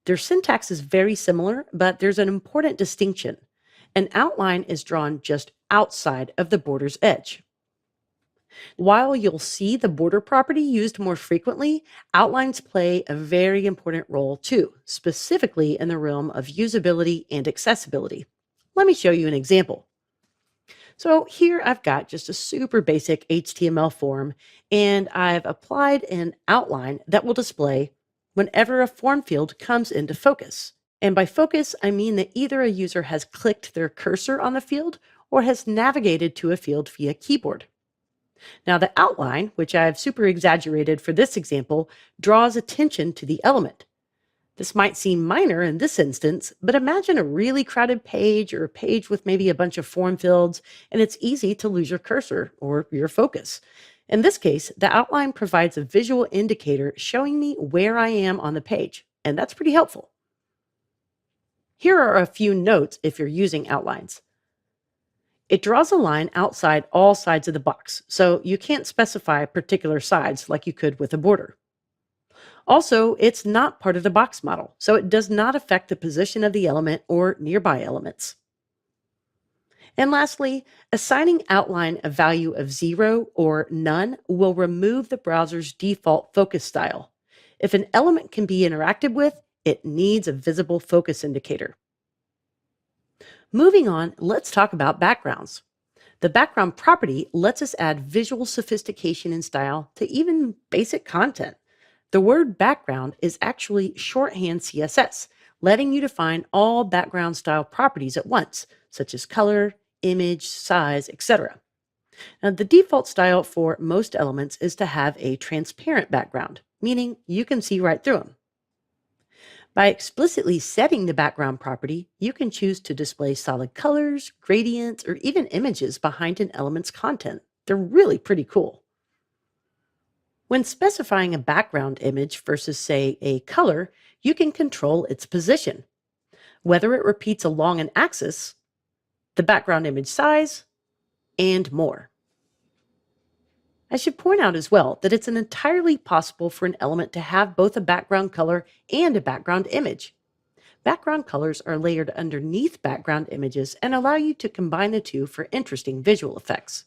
Their syntax is very similar, but there's an important distinction. An outline is drawn just outside of the border's edge. While you'll see the border property used more frequently, outlines play a very important role too, specifically in the realm of usability and accessibility. Let me show you an example. So here I've got just a super basic HTML form, and I've applied an outline that will display whenever a form field comes into focus. And by focus, I mean that either a user has clicked their cursor on the field or has navigated to a field via keyboard. Now the outline, which I've super exaggerated for this example, draws attention to the element. This might seem minor in this instance, but imagine a really crowded page or a page with maybe a bunch of form fields, and it's easy to lose your cursor or your focus. In this case, the outline provides a visual indicator showing me where I am on the page, and that's pretty helpful. Here are a few notes if you're using outlines. It draws a line outside all sides of the box, so you can't specify particular sides like you could with a border. Also, it's not part of the box model, so it does not affect the position of the element or nearby elements. And lastly, assigning outline a value of 0 or none will remove the browser's default focus style. If an element can be interacted with, it needs a visible focus indicator. Moving on, let's talk about backgrounds. The background property lets us add visual sophistication and style to even basic content. The word background is actually shorthand CSS, letting you define all background style properties at once, such as color, image, size, etc. Now, the default style for most elements is to have a transparent background, meaning you can see right through them. By explicitly setting the background property, you can choose to display solid colors, gradients, or even images behind an element's content. They're really pretty cool. When specifying a background image versus, say, a color, you can control its position, whether it repeats along an axis, the background image size, and more. I should point out as well that it's entirely possible for an element to have both a background color and a background image. Background colors are layered underneath background images and allow you to combine the two for interesting visual effects.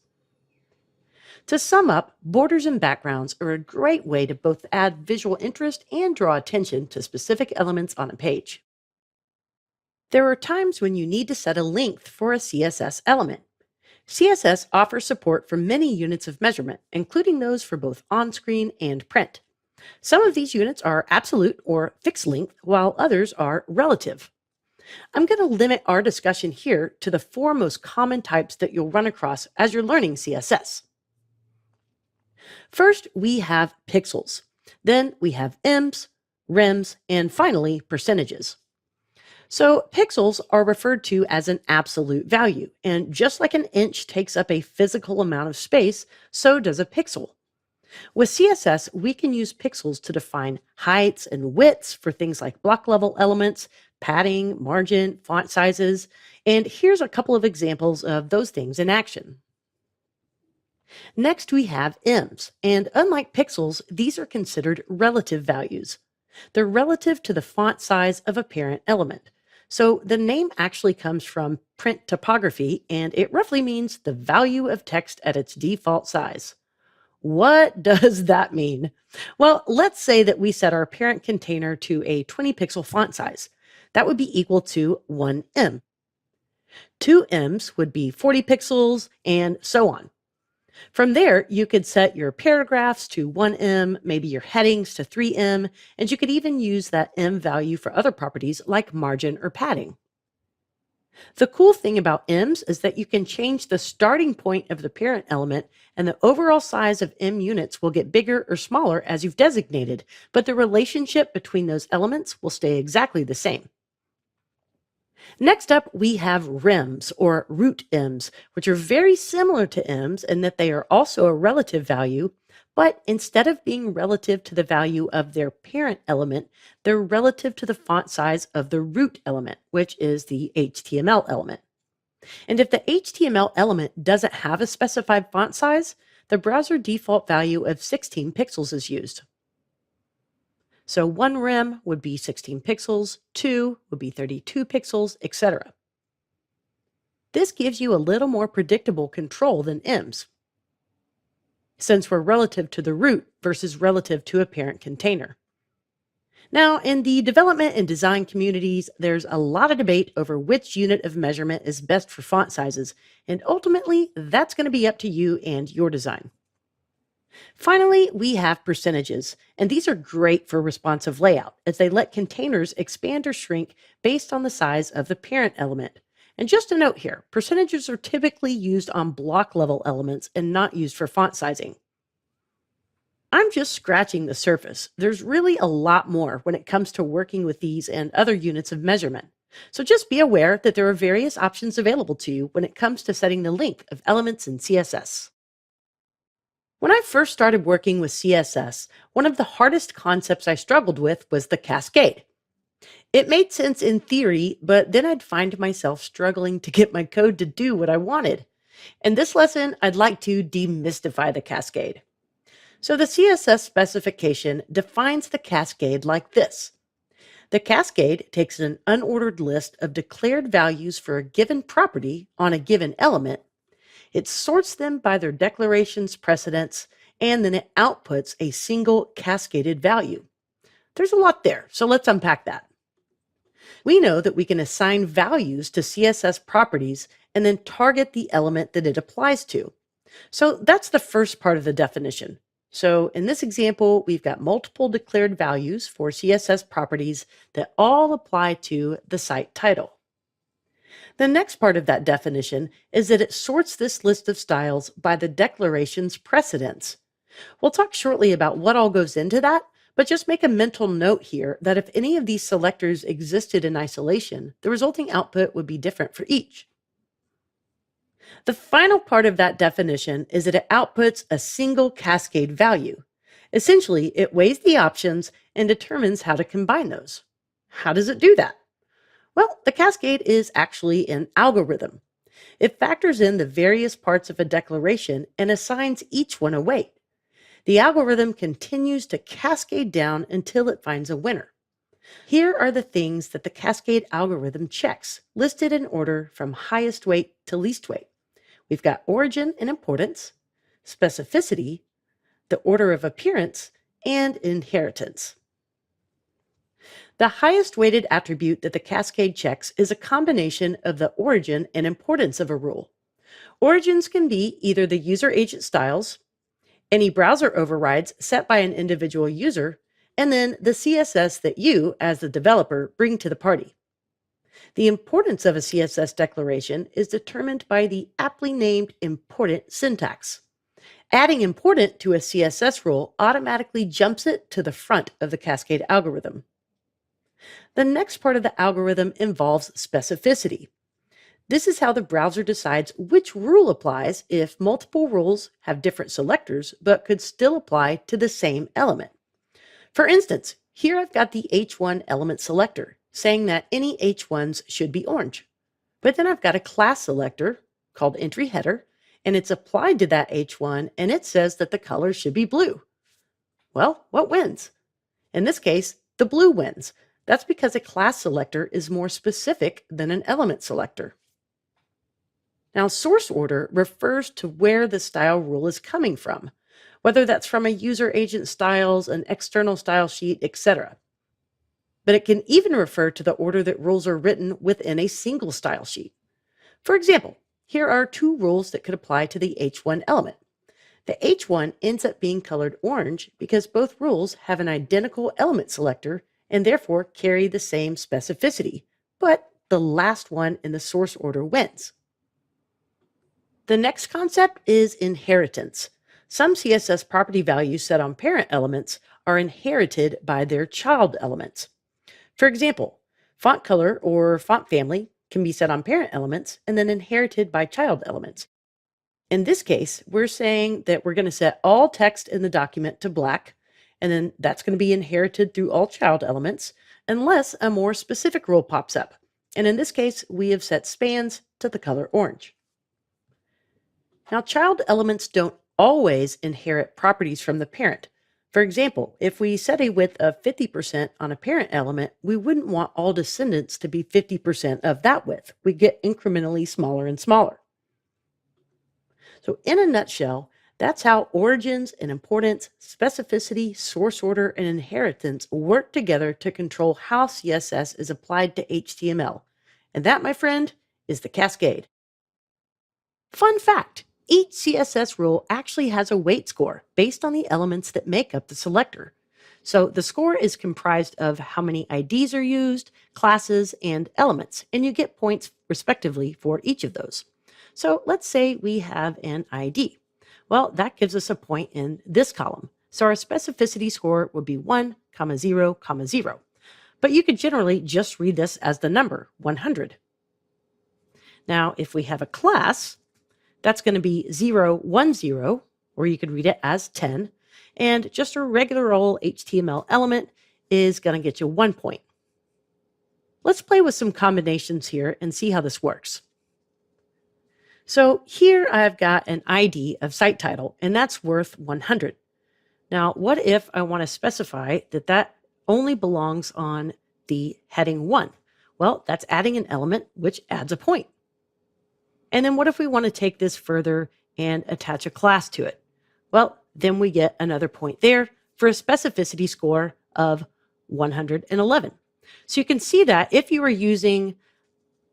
To sum up, borders and backgrounds are a great way to both add visual interest and draw attention to specific elements on a page. There are times when you need to set a length for a CSS element. CSS offers support for many units of measurement, including those for both on-screen and print. Some of these units are absolute or fixed length, while others are relative. I'm going to limit our discussion here to the 4 most common types that you'll run across as you're learning CSS. First, we have pixels. Then we have ems, rems, and finally, percentages. So pixels are referred to as an absolute value, and just like an inch takes up a physical amount of space, so does a pixel. With CSS, we can use pixels to define heights and widths for things like block level elements, padding, margin, font sizes, and here's a couple of examples of those things in action. Next, we have ems, and unlike pixels, these are considered relative values. They're relative to the font size of a parent element. So the name actually comes from print typography, and it roughly means the value of text at its default size. What does that mean? Well, let's say that we set our parent container to a 20 pixel font size. That would be equal to 1 em. 2 ems would be 40 pixels, and so on. From there, you could set your paragraphs to 1 em, maybe your headings to 3 em, and you could even use that em value for other properties like margin or padding. The cool thing about ems is that you can change the starting point of the parent element, and the overall size of em units will get bigger or smaller as you've designated, but the relationship between those elements will stay exactly the same. Next up, we have rems, or root ems, which are very similar to ems in that they are also a relative value, but instead of being relative to the value of their parent element, they're relative to the font size of the root element, which is the HTML element. And if the HTML element doesn't have a specified font size, the browser default value of 16 pixels is used. So 1 rem would be 16 pixels, 2 would be 32 pixels, etc. This gives you a little more predictable control than ems, since we're relative to the root versus relative to a parent container. Now, in the development and design communities, there's a lot of debate over which unit of measurement is best for font sizes, and ultimately, that's going to be up to you and your design. Finally, we have percentages, and these are great for responsive layout as they let containers expand or shrink based on the size of the parent element. And just a note here, percentages are typically used on block level elements and not used for font sizing. I'm just scratching the surface. There's really a lot more when it comes to working with these and other units of measurement. So just be aware that there are various options available to you when it comes to setting the length of elements in CSS. When I first started working with CSS, one of the hardest concepts I struggled with was the cascade. It made sense in theory, but then I'd find myself struggling to get my code to do what I wanted. In this lesson, I'd like to demystify the cascade. So the CSS specification defines the cascade like this. The cascade takes an unordered list of declared values for a given property on a given element. It sorts them by their declaration's precedence, and then it outputs a single cascaded value. There's a lot there, so let's unpack that. We know that we can assign values to CSS properties and then target the element that it applies to. So that's the first part of the definition. So in this example, we've got multiple declared values for CSS properties that all apply to the site title. The next part of that definition is that it sorts this list of styles by the declaration's precedence. We'll talk shortly about what all goes into that, but just make a mental note here that if any of these selectors existed in isolation, the resulting output would be different for each. The final part of that definition is that it outputs a single cascade value. Essentially, it weighs the options and determines how to combine those. How does it do that? Well, the cascade is actually an algorithm. It factors in the various parts of a declaration and assigns each one a weight. The algorithm continues to cascade down until it finds a winner. Here are the things that the cascade algorithm checks, listed in order from highest weight to least weight. We've got origin and importance, specificity, the order of appearance, and inheritance. The highest weighted attribute that the cascade checks is a combination of the origin and importance of a rule. Origins can be either the user agent styles, any browser overrides set by an individual user, and then the CSS that you, as the developer, bring to the party. The importance of a CSS declaration is determined by the aptly named important syntax. Adding important to a CSS rule automatically jumps it to the front of the cascade algorithm. The next part of the algorithm involves specificity. This is how the browser decides which rule applies if multiple rules have different selectors but could still apply to the same element. For instance, here I've got the H1 element selector, saying that any H1s should be orange. But then I've got a class selector called entry header, and it's applied to that H1, and it says that the color should be blue. Well, what wins? In this case, the blue wins. That's because a class selector is more specific than an element selector. Now, source order refers to where the style rule is coming from, whether that's from a user agent styles, an external style sheet, etc. But it can even refer to the order that rules are written within a single style sheet. For example, here are two rules that could apply to the H1 element. The H1 ends up being colored orange because both rules have an identical element selector and therefore carry the same specificity, but the last one in the source order wins. The next concept is inheritance. Some CSS property values set on parent elements are inherited by their child elements. For example, font color or font family can be set on parent elements and then inherited by child elements. In this case, we're saying that we're going to set all text in the document to black, and then that's going to be inherited through all child elements unless a more specific rule pops up. And in this case, we have set spans to the color orange. Now, child elements don't always inherit properties from the parent. For example, if we set a width of 50% on a parent element, we wouldn't want all descendants to be 50% of that width. We get incrementally smaller and smaller. So in a nutshell, that's how origins and importance, specificity, source order, and inheritance work together to control how CSS is applied to HTML. And that, my friend, is the cascade. Fun fact. Each CSS rule actually has a weight score based on the elements that make up the selector. So the score is comprised of how many IDs are used, classes, and elements, and you get points respectively for each of those. So let's say we have an ID. Well, that gives us a point in this column. So our specificity score would be 1, comma 0, comma 0. But you could generally just read this as the number 100. Now, if we have a class, that's going to be 0, 1, 0, or you could read it as 10. And just a regular old HTML element is going to get you 1 point. Let's play with some combinations here and see how this works. So here I've got an ID of site title, and that's worth 100. Now, what if I want to specify that that only belongs on the heading 1? Well, that's adding an element, which adds a point. And then what if we want to take this further and attach a class to it? Well, then we get another point there for a specificity score of 111. So you can see that if you were using,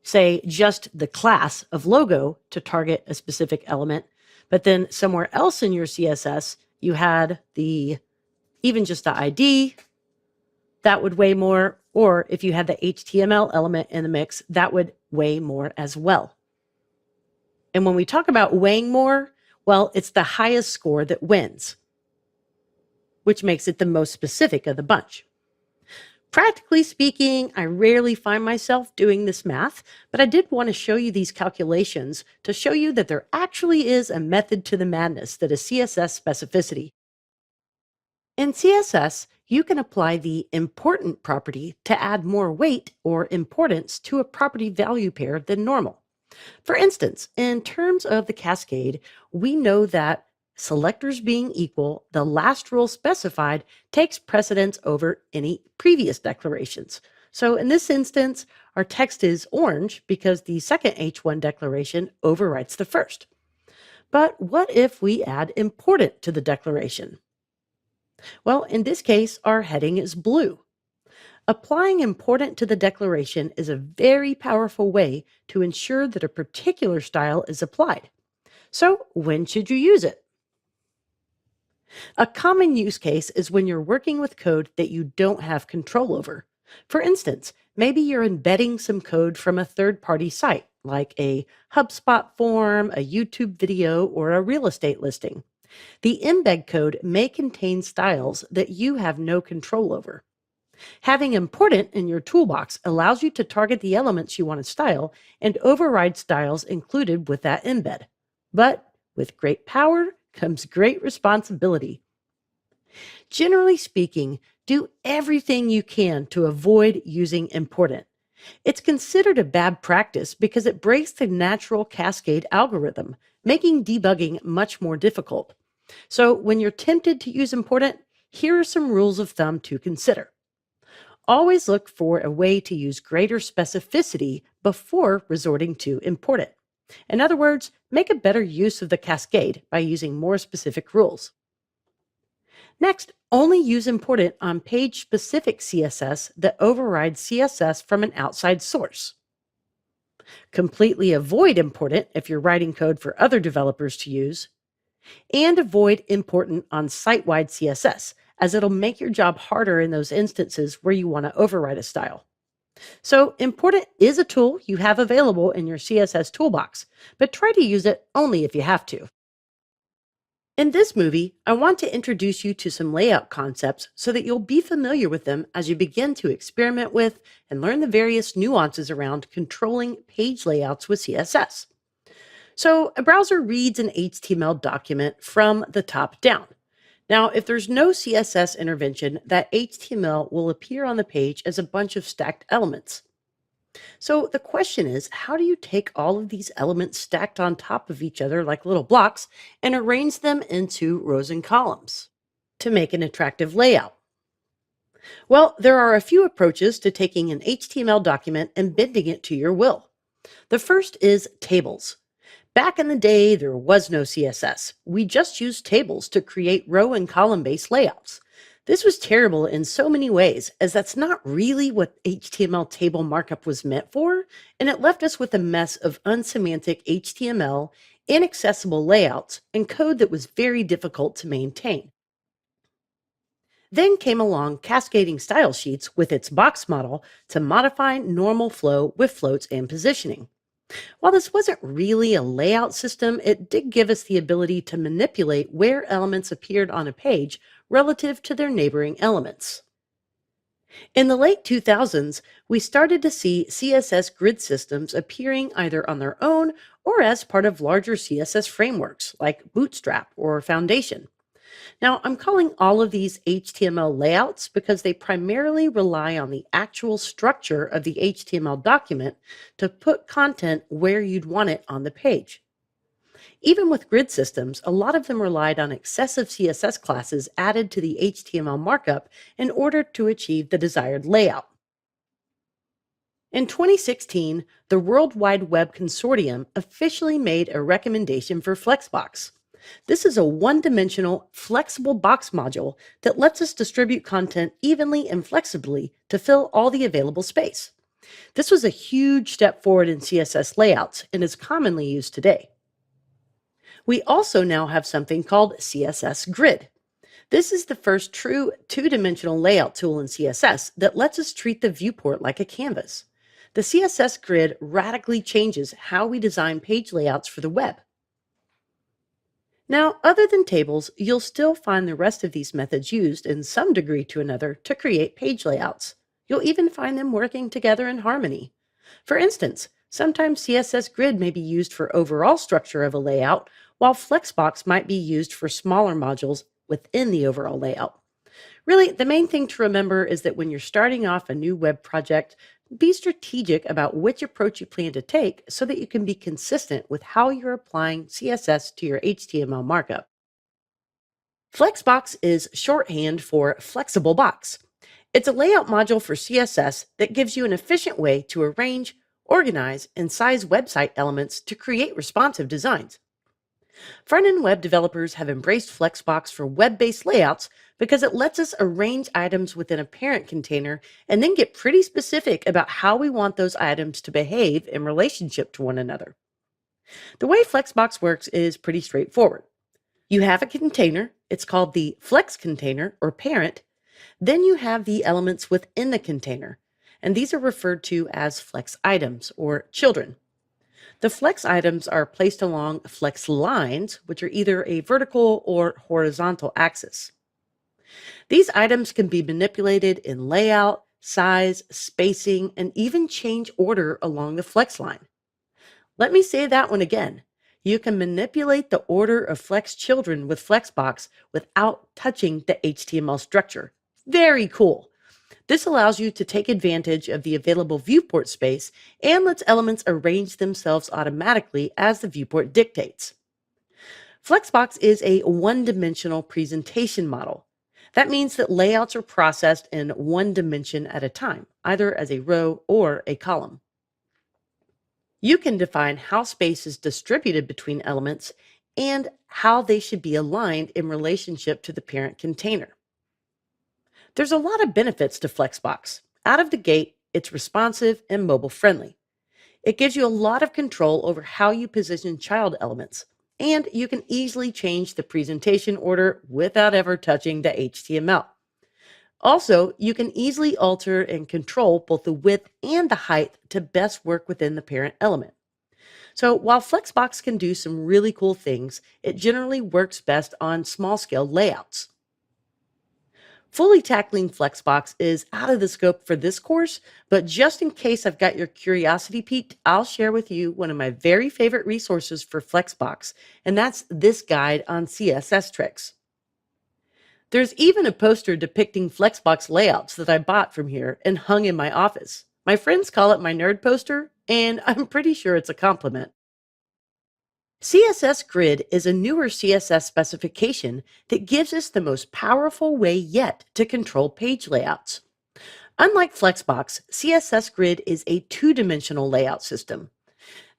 say, just the class of logo to target a specific element, but then somewhere else in your CSS, you had even just the ID, that would weigh more. Or if you had the HTML element in the mix, that would weigh more as well. And when we talk about weighing more, well, it's the highest score that wins, which makes it the most specific of the bunch. Practically speaking, I rarely find myself doing this math, but I did want to show you these calculations to show you that there actually is a method to the madness that is CSS specificity. In CSS, you can apply the important property to add more weight or importance to a property value pair than normal. For instance, in terms of the cascade, we know that selectors being equal, the last rule specified takes precedence over any previous declarations. So in this instance, our text is orange because the second H1 declaration overwrites the first. But what if we add important to the declaration? Well, in this case, our heading is blue. Applying important to the declaration is a very powerful way to ensure that a particular style is applied. So, when should you use it? A common use case is when you're working with code that you don't have control over. For instance, maybe you're embedding some code from a third-party site, like a HubSpot form, a YouTube video, or a real estate listing. The embed code may contain styles that you have no control over. Having important in your toolbox allows you to target the elements you want to style and override styles included with that embed. But with great power comes great responsibility. Generally speaking, do everything you can to avoid using important. It's considered a bad practice because it breaks the natural cascade algorithm, making debugging much more difficult. So when you're tempted to use important, here are some rules of thumb to consider. Always look for a way to use greater specificity before resorting to important. In other words, make a better use of the cascade by using more specific rules. Next, only use important on page-specific CSS that overrides CSS from an outside source. Completely avoid important if you're writing code for other developers to use. And avoid important on site-wide CSS, as it'll make your job harder in those instances where you want to override a style. So important is a tool you have available in your CSS toolbox, but try to use it only if you have to. In this movie, I want to introduce you to some layout concepts so that you'll be familiar with them as you begin to experiment with and learn the various nuances around controlling page layouts with CSS. So a browser reads an HTML document from the top down. Now, if there's no CSS intervention, that HTML will appear on the page as a bunch of stacked elements. So the question is, how do you take all of these elements stacked on top of each other like little blocks and arrange them into rows and columns to make an attractive layout? Well, there are a few approaches to taking an HTML document and bending it to your will. The first is tables. Back in the day, there was no CSS. We just used tables to create row and column-based layouts. This was terrible in so many ways, as that's not really what HTML table markup was meant for, and it left us with a mess of unsemantic HTML, inaccessible layouts, and code that was very difficult to maintain. Then came along Cascading style sheets with its box model to modify normal flow with floats and positioning. While this wasn't really a layout system, it did give us the ability to manipulate where elements appeared on a page relative to their neighboring elements. In the late 2000s, we started to see CSS grid systems appearing either on their own or as part of larger CSS frameworks like Bootstrap or Foundation. Now, I'm calling all of these HTML layouts because they primarily rely on the actual structure of the HTML document to put content where you'd want it on the page. Even with grid systems, a lot of them relied on excessive CSS classes added to the HTML markup in order to achieve the desired layout. In 2016, the World Wide Web Consortium officially made a recommendation for Flexbox. This is a one-dimensional, flexible box module that lets us distribute content evenly and flexibly to fill all the available space. This was a huge step forward in CSS layouts and is commonly used today. We also now have something called CSS Grid. This is the first true two-dimensional layout tool in CSS that lets us treat the viewport like a canvas. The CSS Grid radically changes how we design page layouts for the web. Now, other than tables, you'll still find the rest of these methods used in some degree to another to create page layouts. You'll even find them working together in harmony. For instance, sometimes CSS Grid may be used for overall structure of a layout, while Flexbox might be used for smaller modules within the overall layout. Really, the main thing to remember is that when you're starting off a new web project, be strategic about which approach you plan to take so that you can be consistent with how you're applying CSS to your HTML markup. Flexbox is shorthand for Flexible Box. It's a layout module for CSS that gives you an efficient way to arrange, organize, and size website elements to create responsive designs. Front-end web developers have embraced Flexbox for web-based layouts because it lets us arrange items within a parent container and then get pretty specific about how we want those items to behave in relationship to one another. The way Flexbox works is pretty straightforward. You have a container, it's called the Flex container or parent, then you have the elements within the container, and these are referred to as Flex items or children. The flex items are placed along flex lines, which are either a vertical or horizontal axis. These items can be manipulated in layout, size, spacing, and even change order along the flex line. Let me say that one again. You can manipulate the order of flex children with Flexbox without touching the HTML structure. Very cool. This allows you to take advantage of the available viewport space and lets elements arrange themselves automatically as the viewport dictates. Flexbox is a one-dimensional presentation model. That means that layouts are processed in one dimension at a time, either as a row or a column. You can define how space is distributed between elements and how they should be aligned in relationship to the parent container. There's a lot of benefits to Flexbox. Out of the gate, it's responsive and mobile friendly. It gives you a lot of control over how you position child elements, and you can easily change the presentation order without ever touching the HTML. Also, you can easily alter and control both the width and the height to best work within the parent element. So while Flexbox can do some really cool things, it generally works best on small-scale layouts. Fully tackling Flexbox is out of the scope for this course, but just in case I've got your curiosity piqued, I'll share with you one of my very favorite resources for Flexbox, and that's this guide on CSS tricks. There's even a poster depicting Flexbox layouts that I bought from here and hung in my office. My friends call it my nerd poster, and I'm pretty sure it's a compliment. CSS Grid is a newer CSS specification that gives us the most powerful way yet to control page layouts. Unlike Flexbox, CSS Grid is a two-dimensional layout system.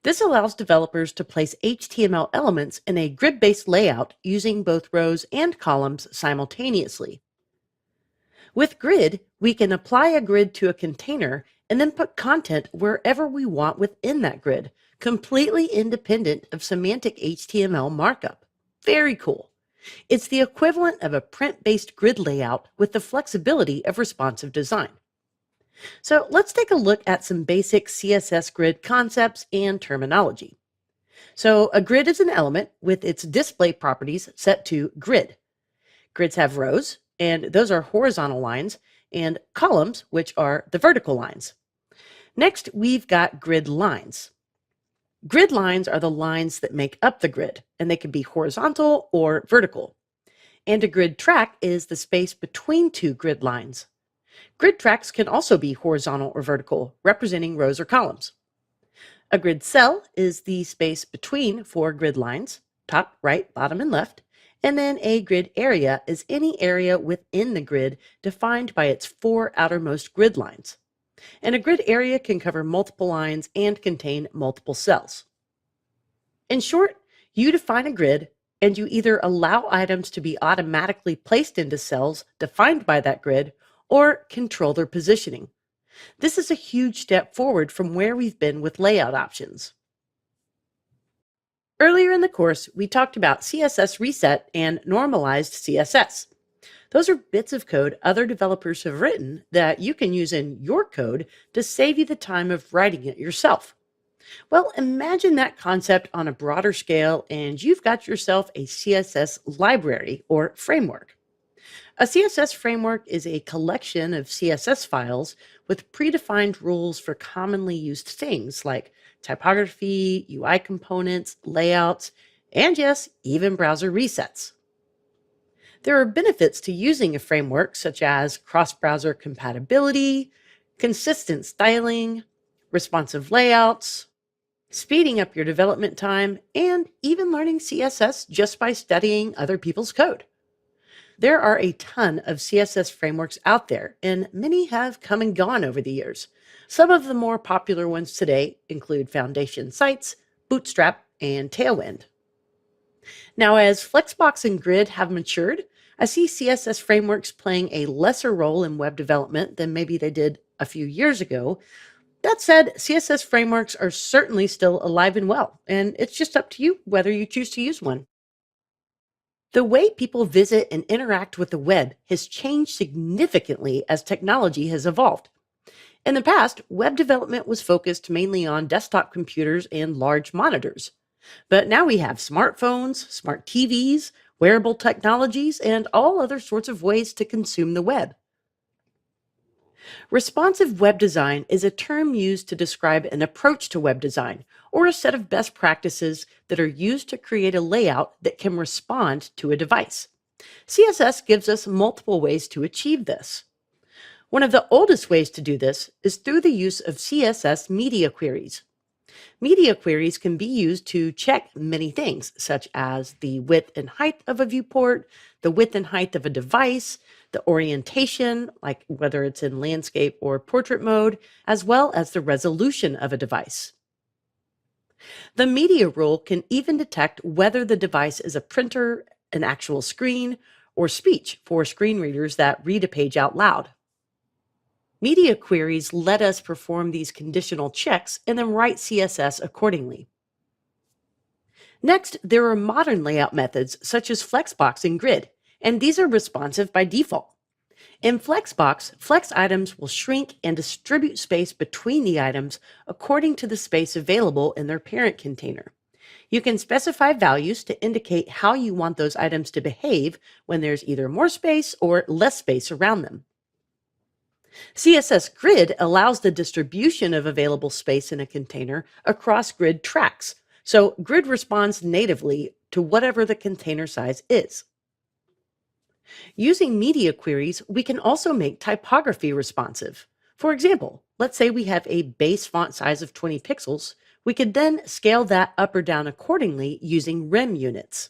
This allows developers to place HTML elements in a grid-based layout using both rows and columns simultaneously. With Grid, we can apply a grid to a container and then put content wherever we want within that grid, completely independent of semantic HTML markup. Very cool. It's the equivalent of a print-based grid layout with the flexibility of responsive design. So let's take a look at some basic CSS grid concepts and terminology. So a grid is an element with its display properties set to grid. Grids have rows, and those are horizontal lines, and columns, which are the vertical lines. Next, we've got grid lines. Grid lines are the lines that make up the grid, and they can be horizontal or vertical. And a grid track is the space between two grid lines. Grid tracks can also be horizontal or vertical, representing rows or columns. A grid cell is the space between four grid lines, top, right, bottom, and left. And then a grid area is any area within the grid defined by its four outermost grid lines. And a grid area can cover multiple lines and contain multiple cells. In short, you define a grid and you either allow items to be automatically placed into cells defined by that grid or control their positioning. This is a huge step forward from where we've been with layout options. Earlier in the course, we talked about CSS reset and normalized CSS. Those are bits of code other developers have written that you can use in your code to save you the time of writing it yourself. Well, imagine that concept on a broader scale and you've got yourself a CSS library or framework. A CSS framework is a collection of CSS files with predefined rules for commonly used things like typography, UI components, layouts, and yes, even browser resets. There are benefits to using a framework such as cross-browser compatibility, consistent styling, responsive layouts, speeding up your development time, and even learning CSS just by studying other people's code. There are a ton of CSS frameworks out there, and many have come and gone over the years. Some of the more popular ones today include Foundation Sites, Bootstrap, and Tailwind. Now, as Flexbox and Grid have matured, I see CSS frameworks playing a lesser role in web development than maybe they did a few years ago. That said, CSS frameworks are certainly still alive and well, and it's just up to you whether you choose to use one. The way people visit and interact with the web has changed significantly as technology has evolved. In the past, web development was focused mainly on desktop computers and large monitors. But now we have smartphones, smart TVs, wearable technologies, and all other sorts of ways to consume the web. Responsive web design is a term used to describe an approach to web design or a set of best practices that are used to create a layout that can respond to a device. CSS gives us multiple ways to achieve this. One of the oldest ways to do this is through the use of CSS media queries. Media queries can be used to check many things, such as the width and height of a viewport, the width and height of a device, the orientation, like whether it's in landscape or portrait mode, as well as the resolution of a device. The media rule can even detect whether the device is a printer, an actual screen, or speech for screen readers that read a page out loud. Media queries let us perform these conditional checks and then write CSS accordingly. Next, there are modern layout methods such as Flexbox and Grid, and these are responsive by default. In Flexbox, Flex items will shrink and distribute space between the items according to the space available in their parent container. You can specify values to indicate how you want those items to behave when there's either more space or less space around them. CSS Grid allows the distribution of available space in a container across grid tracks, so Grid responds natively to whatever the container size is. Using media queries, we can also make typography responsive. For example, let's say we have a base font size of 20 pixels. We could then scale that up or down accordingly using rem units.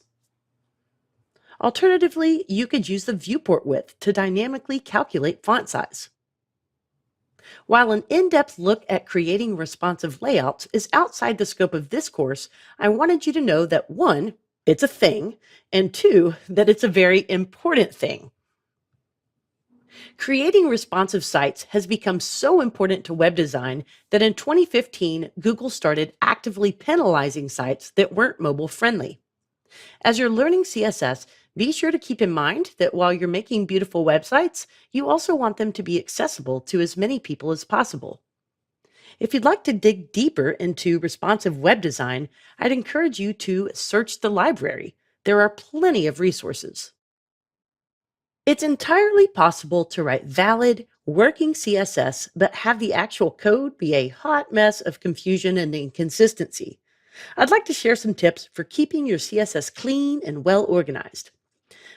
Alternatively, you could use the viewport width to dynamically calculate font size. While an in-depth look at creating responsive layouts is outside the scope of this course, I wanted you to know that 1, it's a thing, and 2, that it's a very important thing. Creating responsive sites has become so important to web design that in 2015, Google started actively penalizing sites that weren't mobile friendly. As you're learning CSS, Be sure to keep in mind that while you're making beautiful websites, you also want them to be accessible to as many people as possible. If you'd like to dig deeper into responsive web design, I'd encourage you to search the library. There are plenty of resources. It's entirely possible to write valid, working CSS, but have the actual code be a hot mess of confusion and inconsistency. I'd like to share some tips for keeping your CSS clean and well organized.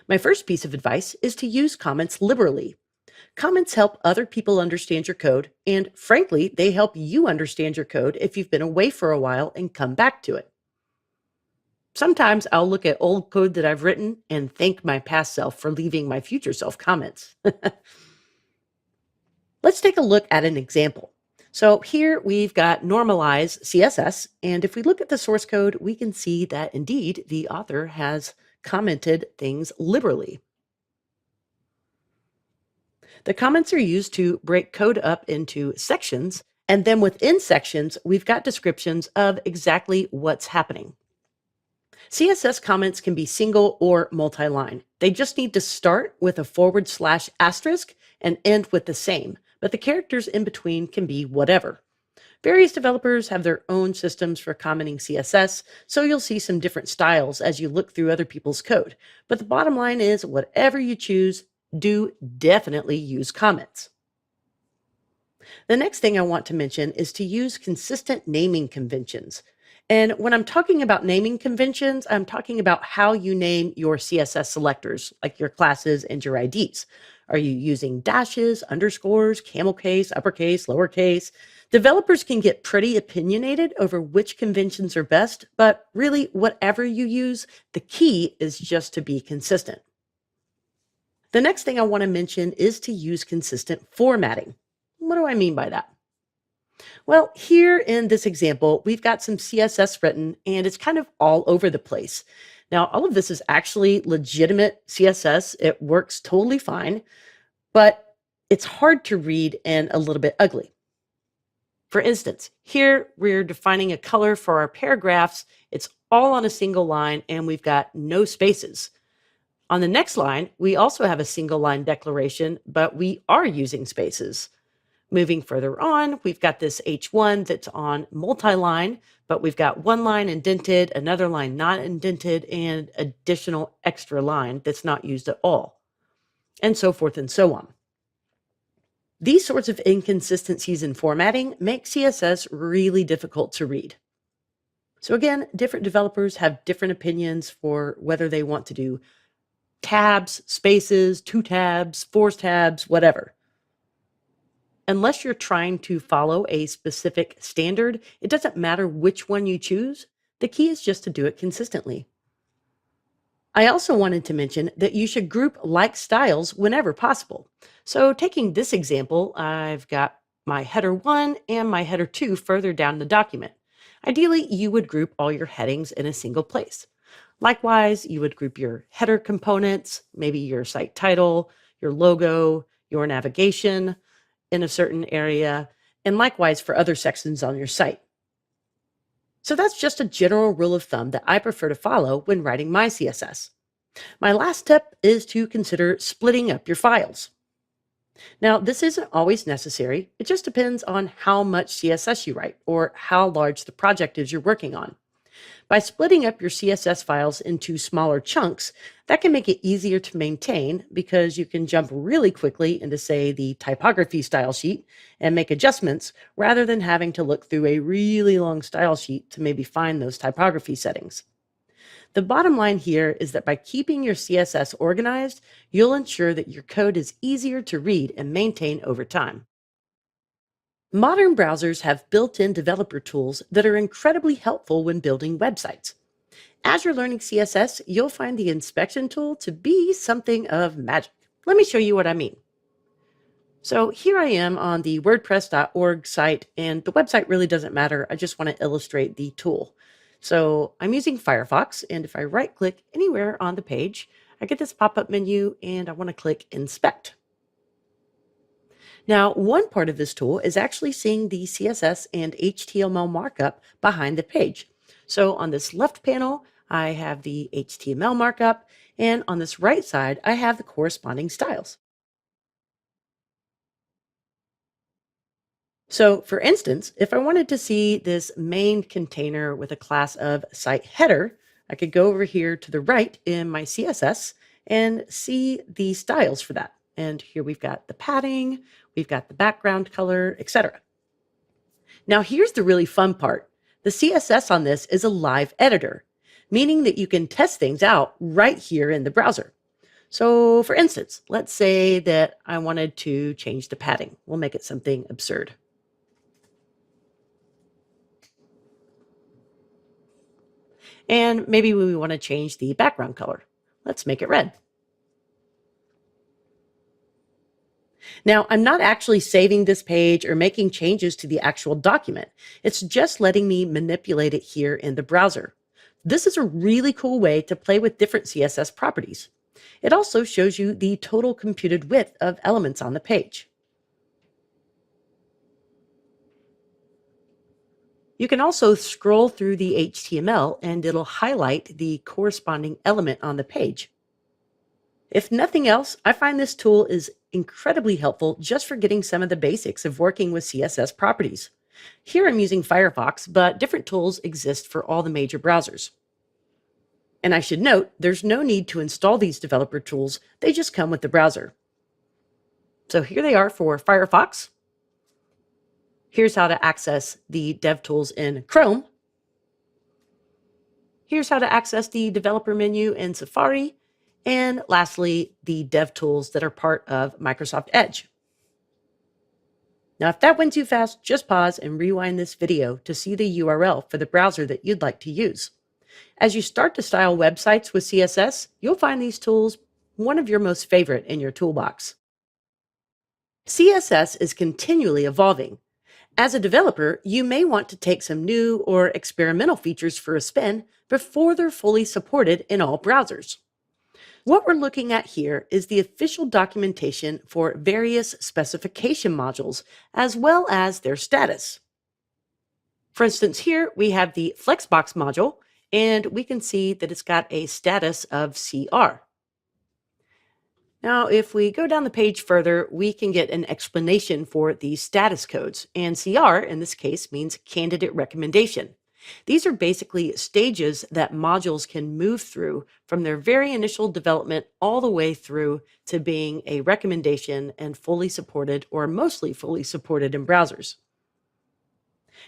My first piece of advice is to use comments liberally. Comments help other people understand your code, and frankly, they help you understand your code if you've been away for a while and come back to it. Sometimes I'll look at old code that I've written and thank my past self for leaving my future self comments. Let's take a look at an example. So here we've got normalize CSS, and if we look at the source code, we can see that indeed the author has commented things liberally. The comments are used to break code up into sections, and then within sections, we've got descriptions of exactly what's happening. CSS comments can be single or multi-line. They just need to start with a /* and end with the same, but the characters in between can be whatever. Various developers have their own systems for commenting CSS, so you'll see some different styles as you look through other people's code. But the bottom line is, whatever you choose, do definitely use comments. The next thing I want to mention is to use consistent naming conventions. And when I'm talking about naming conventions, I'm talking about how you name your CSS selectors, like your classes and your IDs. Are you using dashes, underscores, camel case, uppercase, lowercase? Developers can get pretty opinionated over which conventions are best, but really, whatever you use, the key is just to be consistent. The next thing I want to mention is to use consistent formatting. What do I mean by that? Well, here in this example, we've got some CSS written and it's kind of all over the place. Now, all of this is actually legitimate CSS. It works totally fine, but it's hard to read and a little bit ugly. For instance, here we're defining a color for our paragraphs. It's all on a single line and we've got no spaces. On the next line, we also have a single line declaration, but we are using spaces. Moving further on, we've got this H1 that's on multi-line, but we've got one line indented, another line not indented, and additional extra line that's not used at all, and so forth and so on. These sorts of inconsistencies in formatting make CSS really difficult to read. So again, different developers have different opinions for whether they want to do tabs, spaces, 2 tabs, 4 tabs, whatever. Unless you're trying to follow a specific standard, it doesn't matter which one you choose. The key is just to do it consistently. I also wanted to mention that you should group like styles whenever possible. So taking this example, I've got my header 1 and my header 2 further down the document. Ideally, you would group all your headings in a single place. Likewise, you would group your header components, maybe your site title, your logo, your navigation in a certain area, and likewise for other sections on your site. So that's just a general rule of thumb that I prefer to follow when writing my CSS. My last tip is to consider splitting up your files. Now, this isn't always necessary. It just depends on how much CSS you write or how large the project is you're working on. By splitting up your CSS files into smaller chunks, that can make it easier to maintain because you can jump really quickly into, say, the typography style sheet and make adjustments rather than having to look through a really long style sheet to maybe find those typography settings. The bottom line here is that by keeping your CSS organized, you'll ensure that your code is easier to read and maintain over time. Modern browsers have built-in developer tools that are incredibly helpful when building websites. As you're learning CSS, you'll find the inspection tool to be something of magic. Let me show you what I mean. So here I am on the WordPress.org site, and the website really doesn't matter. I just want to illustrate the tool. So I'm using Firefox, and if I right-click anywhere on the page, I get this pop-up menu, and I want to click Inspect. Now, one part of this tool is actually seeing the CSS and HTML markup behind the page. So on this left panel, I have the HTML markup, And on this right side, I have the corresponding styles. So for instance, if I wanted to see this main container with a class of site header, I could go over here to the right in my CSS and see the styles for that. And here we've got the padding, we've got the background color, etc. Now here's the really fun part. The CSS on this is a live editor, meaning that you can test things out right here in the browser. So for instance, let's say that I wanted to change the padding. We'll make it something absurd. And maybe we want to change the background color. Let's make it red. Now, I'm not actually saving this page or making changes to the actual document. It's just letting me manipulate it here in the browser. This is a really cool way to play with different CSS properties. It also shows you the total computed width of elements on the page. You can also scroll through the HTML and it'll highlight the corresponding element on the page. If nothing else, I find this tool is incredibly helpful just for getting some of the basics of working with CSS properties. Here I'm using Firefox, but different tools exist for all the major browsers. And I should note, there's no need to install these developer tools, they just come with the browser. So here they are for Firefox. Here's how to access the dev tools in Chrome. Here's how to access the developer menu in Safari. And lastly, the dev tools that are part of Microsoft Edge. Now, if that went too fast, just pause and rewind this video to see the URL for the browser that you'd like to use. As you start to style websites with CSS, you'll find these tools one of your most favorite in your toolbox. CSS is continually evolving. As a developer, you may want to take some new or experimental features for a spin before they're fully supported in all browsers. What we're looking at here is the official documentation for various specification modules, as well as their status. For instance, here we have the Flexbox module, and we can see that it's got a status of CR. Now, if we go down the page further, we can get an explanation for these status codes, and CR in this case means candidate recommendation. These are basically stages that modules can move through from their very initial development all the way through to being a recommendation and fully supported or mostly fully supported in browsers.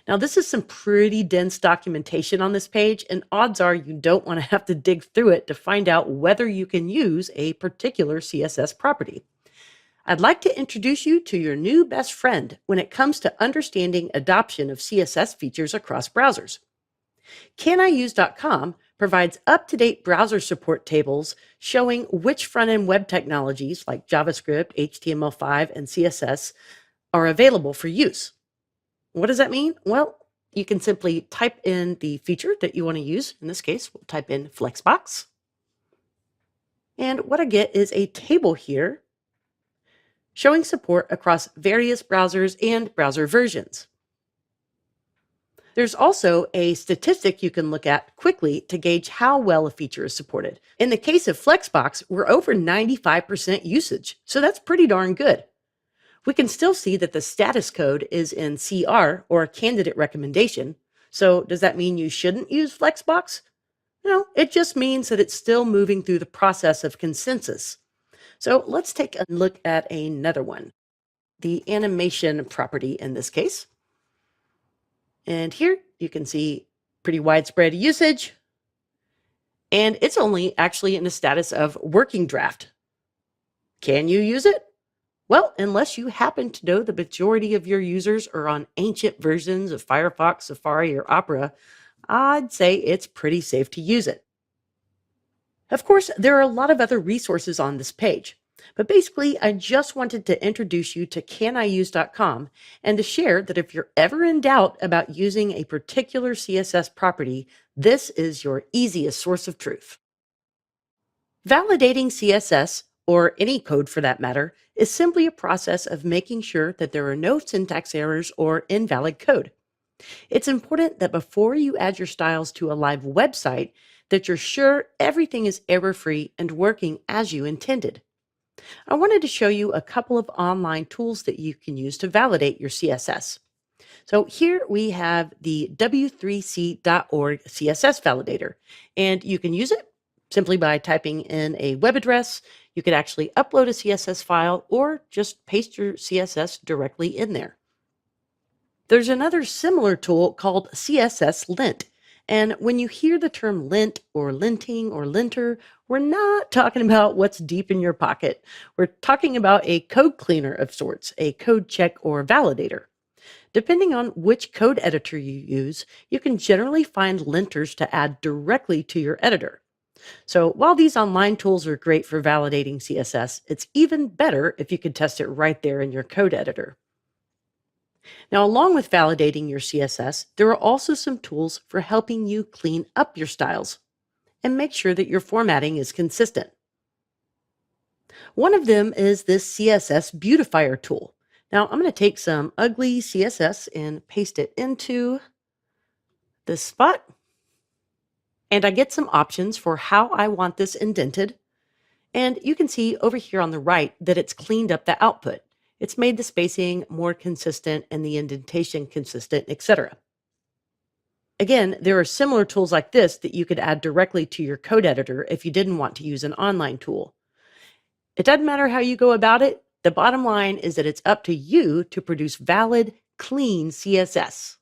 Now, this is some pretty dense documentation on this page, and odds are you don't want to have to dig through it to find out whether you can use a particular CSS property. I'd like to introduce you to your new best friend when it comes to understanding adoption of CSS features across browsers. CanIUse.com provides up-to-date browser support tables showing which front-end web technologies like JavaScript, HTML5, and CSS are available for use. What does that mean? Well, you can simply type in the feature that you want to use. In this case, we'll type in Flexbox. And what I get is a table here showing support across various browsers and browser versions. There's also a statistic you can look at quickly to gauge how well a feature is supported. In the case of Flexbox, we're over 95% usage, so that's pretty darn good. We can still see that the status code is in CR, or candidate recommendation. So does that mean you shouldn't use Flexbox? No, it just means that it's still moving through the process of consensus. So let's take a look at another one, the animation property in this case. And here you can see pretty widespread usage. And it's only actually in the status of working draft. Can you use it? Well, unless you happen to know the majority of your users are on ancient versions of Firefox, Safari, or Opera, I'd say it's pretty safe to use it. Of course, there are a lot of other resources on this page, but basically, I just wanted to introduce you to caniuse.com and to share that if you're ever in doubt about using a particular CSS property, this is your easiest source of truth. Validating CSS, or any code for that matter, is simply a process of making sure that there are no syntax errors or invalid code. It's important that before you add your styles to a live website, that you're sure everything is error-free and working as you intended. I wanted to show you a couple of online tools that you can use to validate your CSS. So here we have the w3c.org CSS validator, and you can use it simply by typing in a web address. You could actually upload a CSS file or just paste your CSS directly in there. There's another similar tool called CSS Lint. And when you hear the term lint or linting or linter, we're not talking about what's deep in your pocket. We're talking about a code cleaner of sorts, a code check or validator. Depending on which code editor you use, you can generally find linters to add directly to your editor. So while these online tools are great for validating CSS, it's even better if you can test it right there in your code editor. Now, along with validating your CSS, there are also some tools for helping you clean up your styles and make sure that your formatting is consistent. One of them is this CSS Beautifier tool. Now, I'm going to take some ugly CSS and paste it into this spot. And I get some options for how I want this indented. And you can see over here on the right that it's cleaned up the output. It's made the spacing more consistent and the indentation consistent, etc. Again, there are similar tools like this that you could add directly to your code editor if you didn't want to use an online tool. It doesn't matter how you go about it. The bottom line is that it's up to you to produce valid, clean CSS.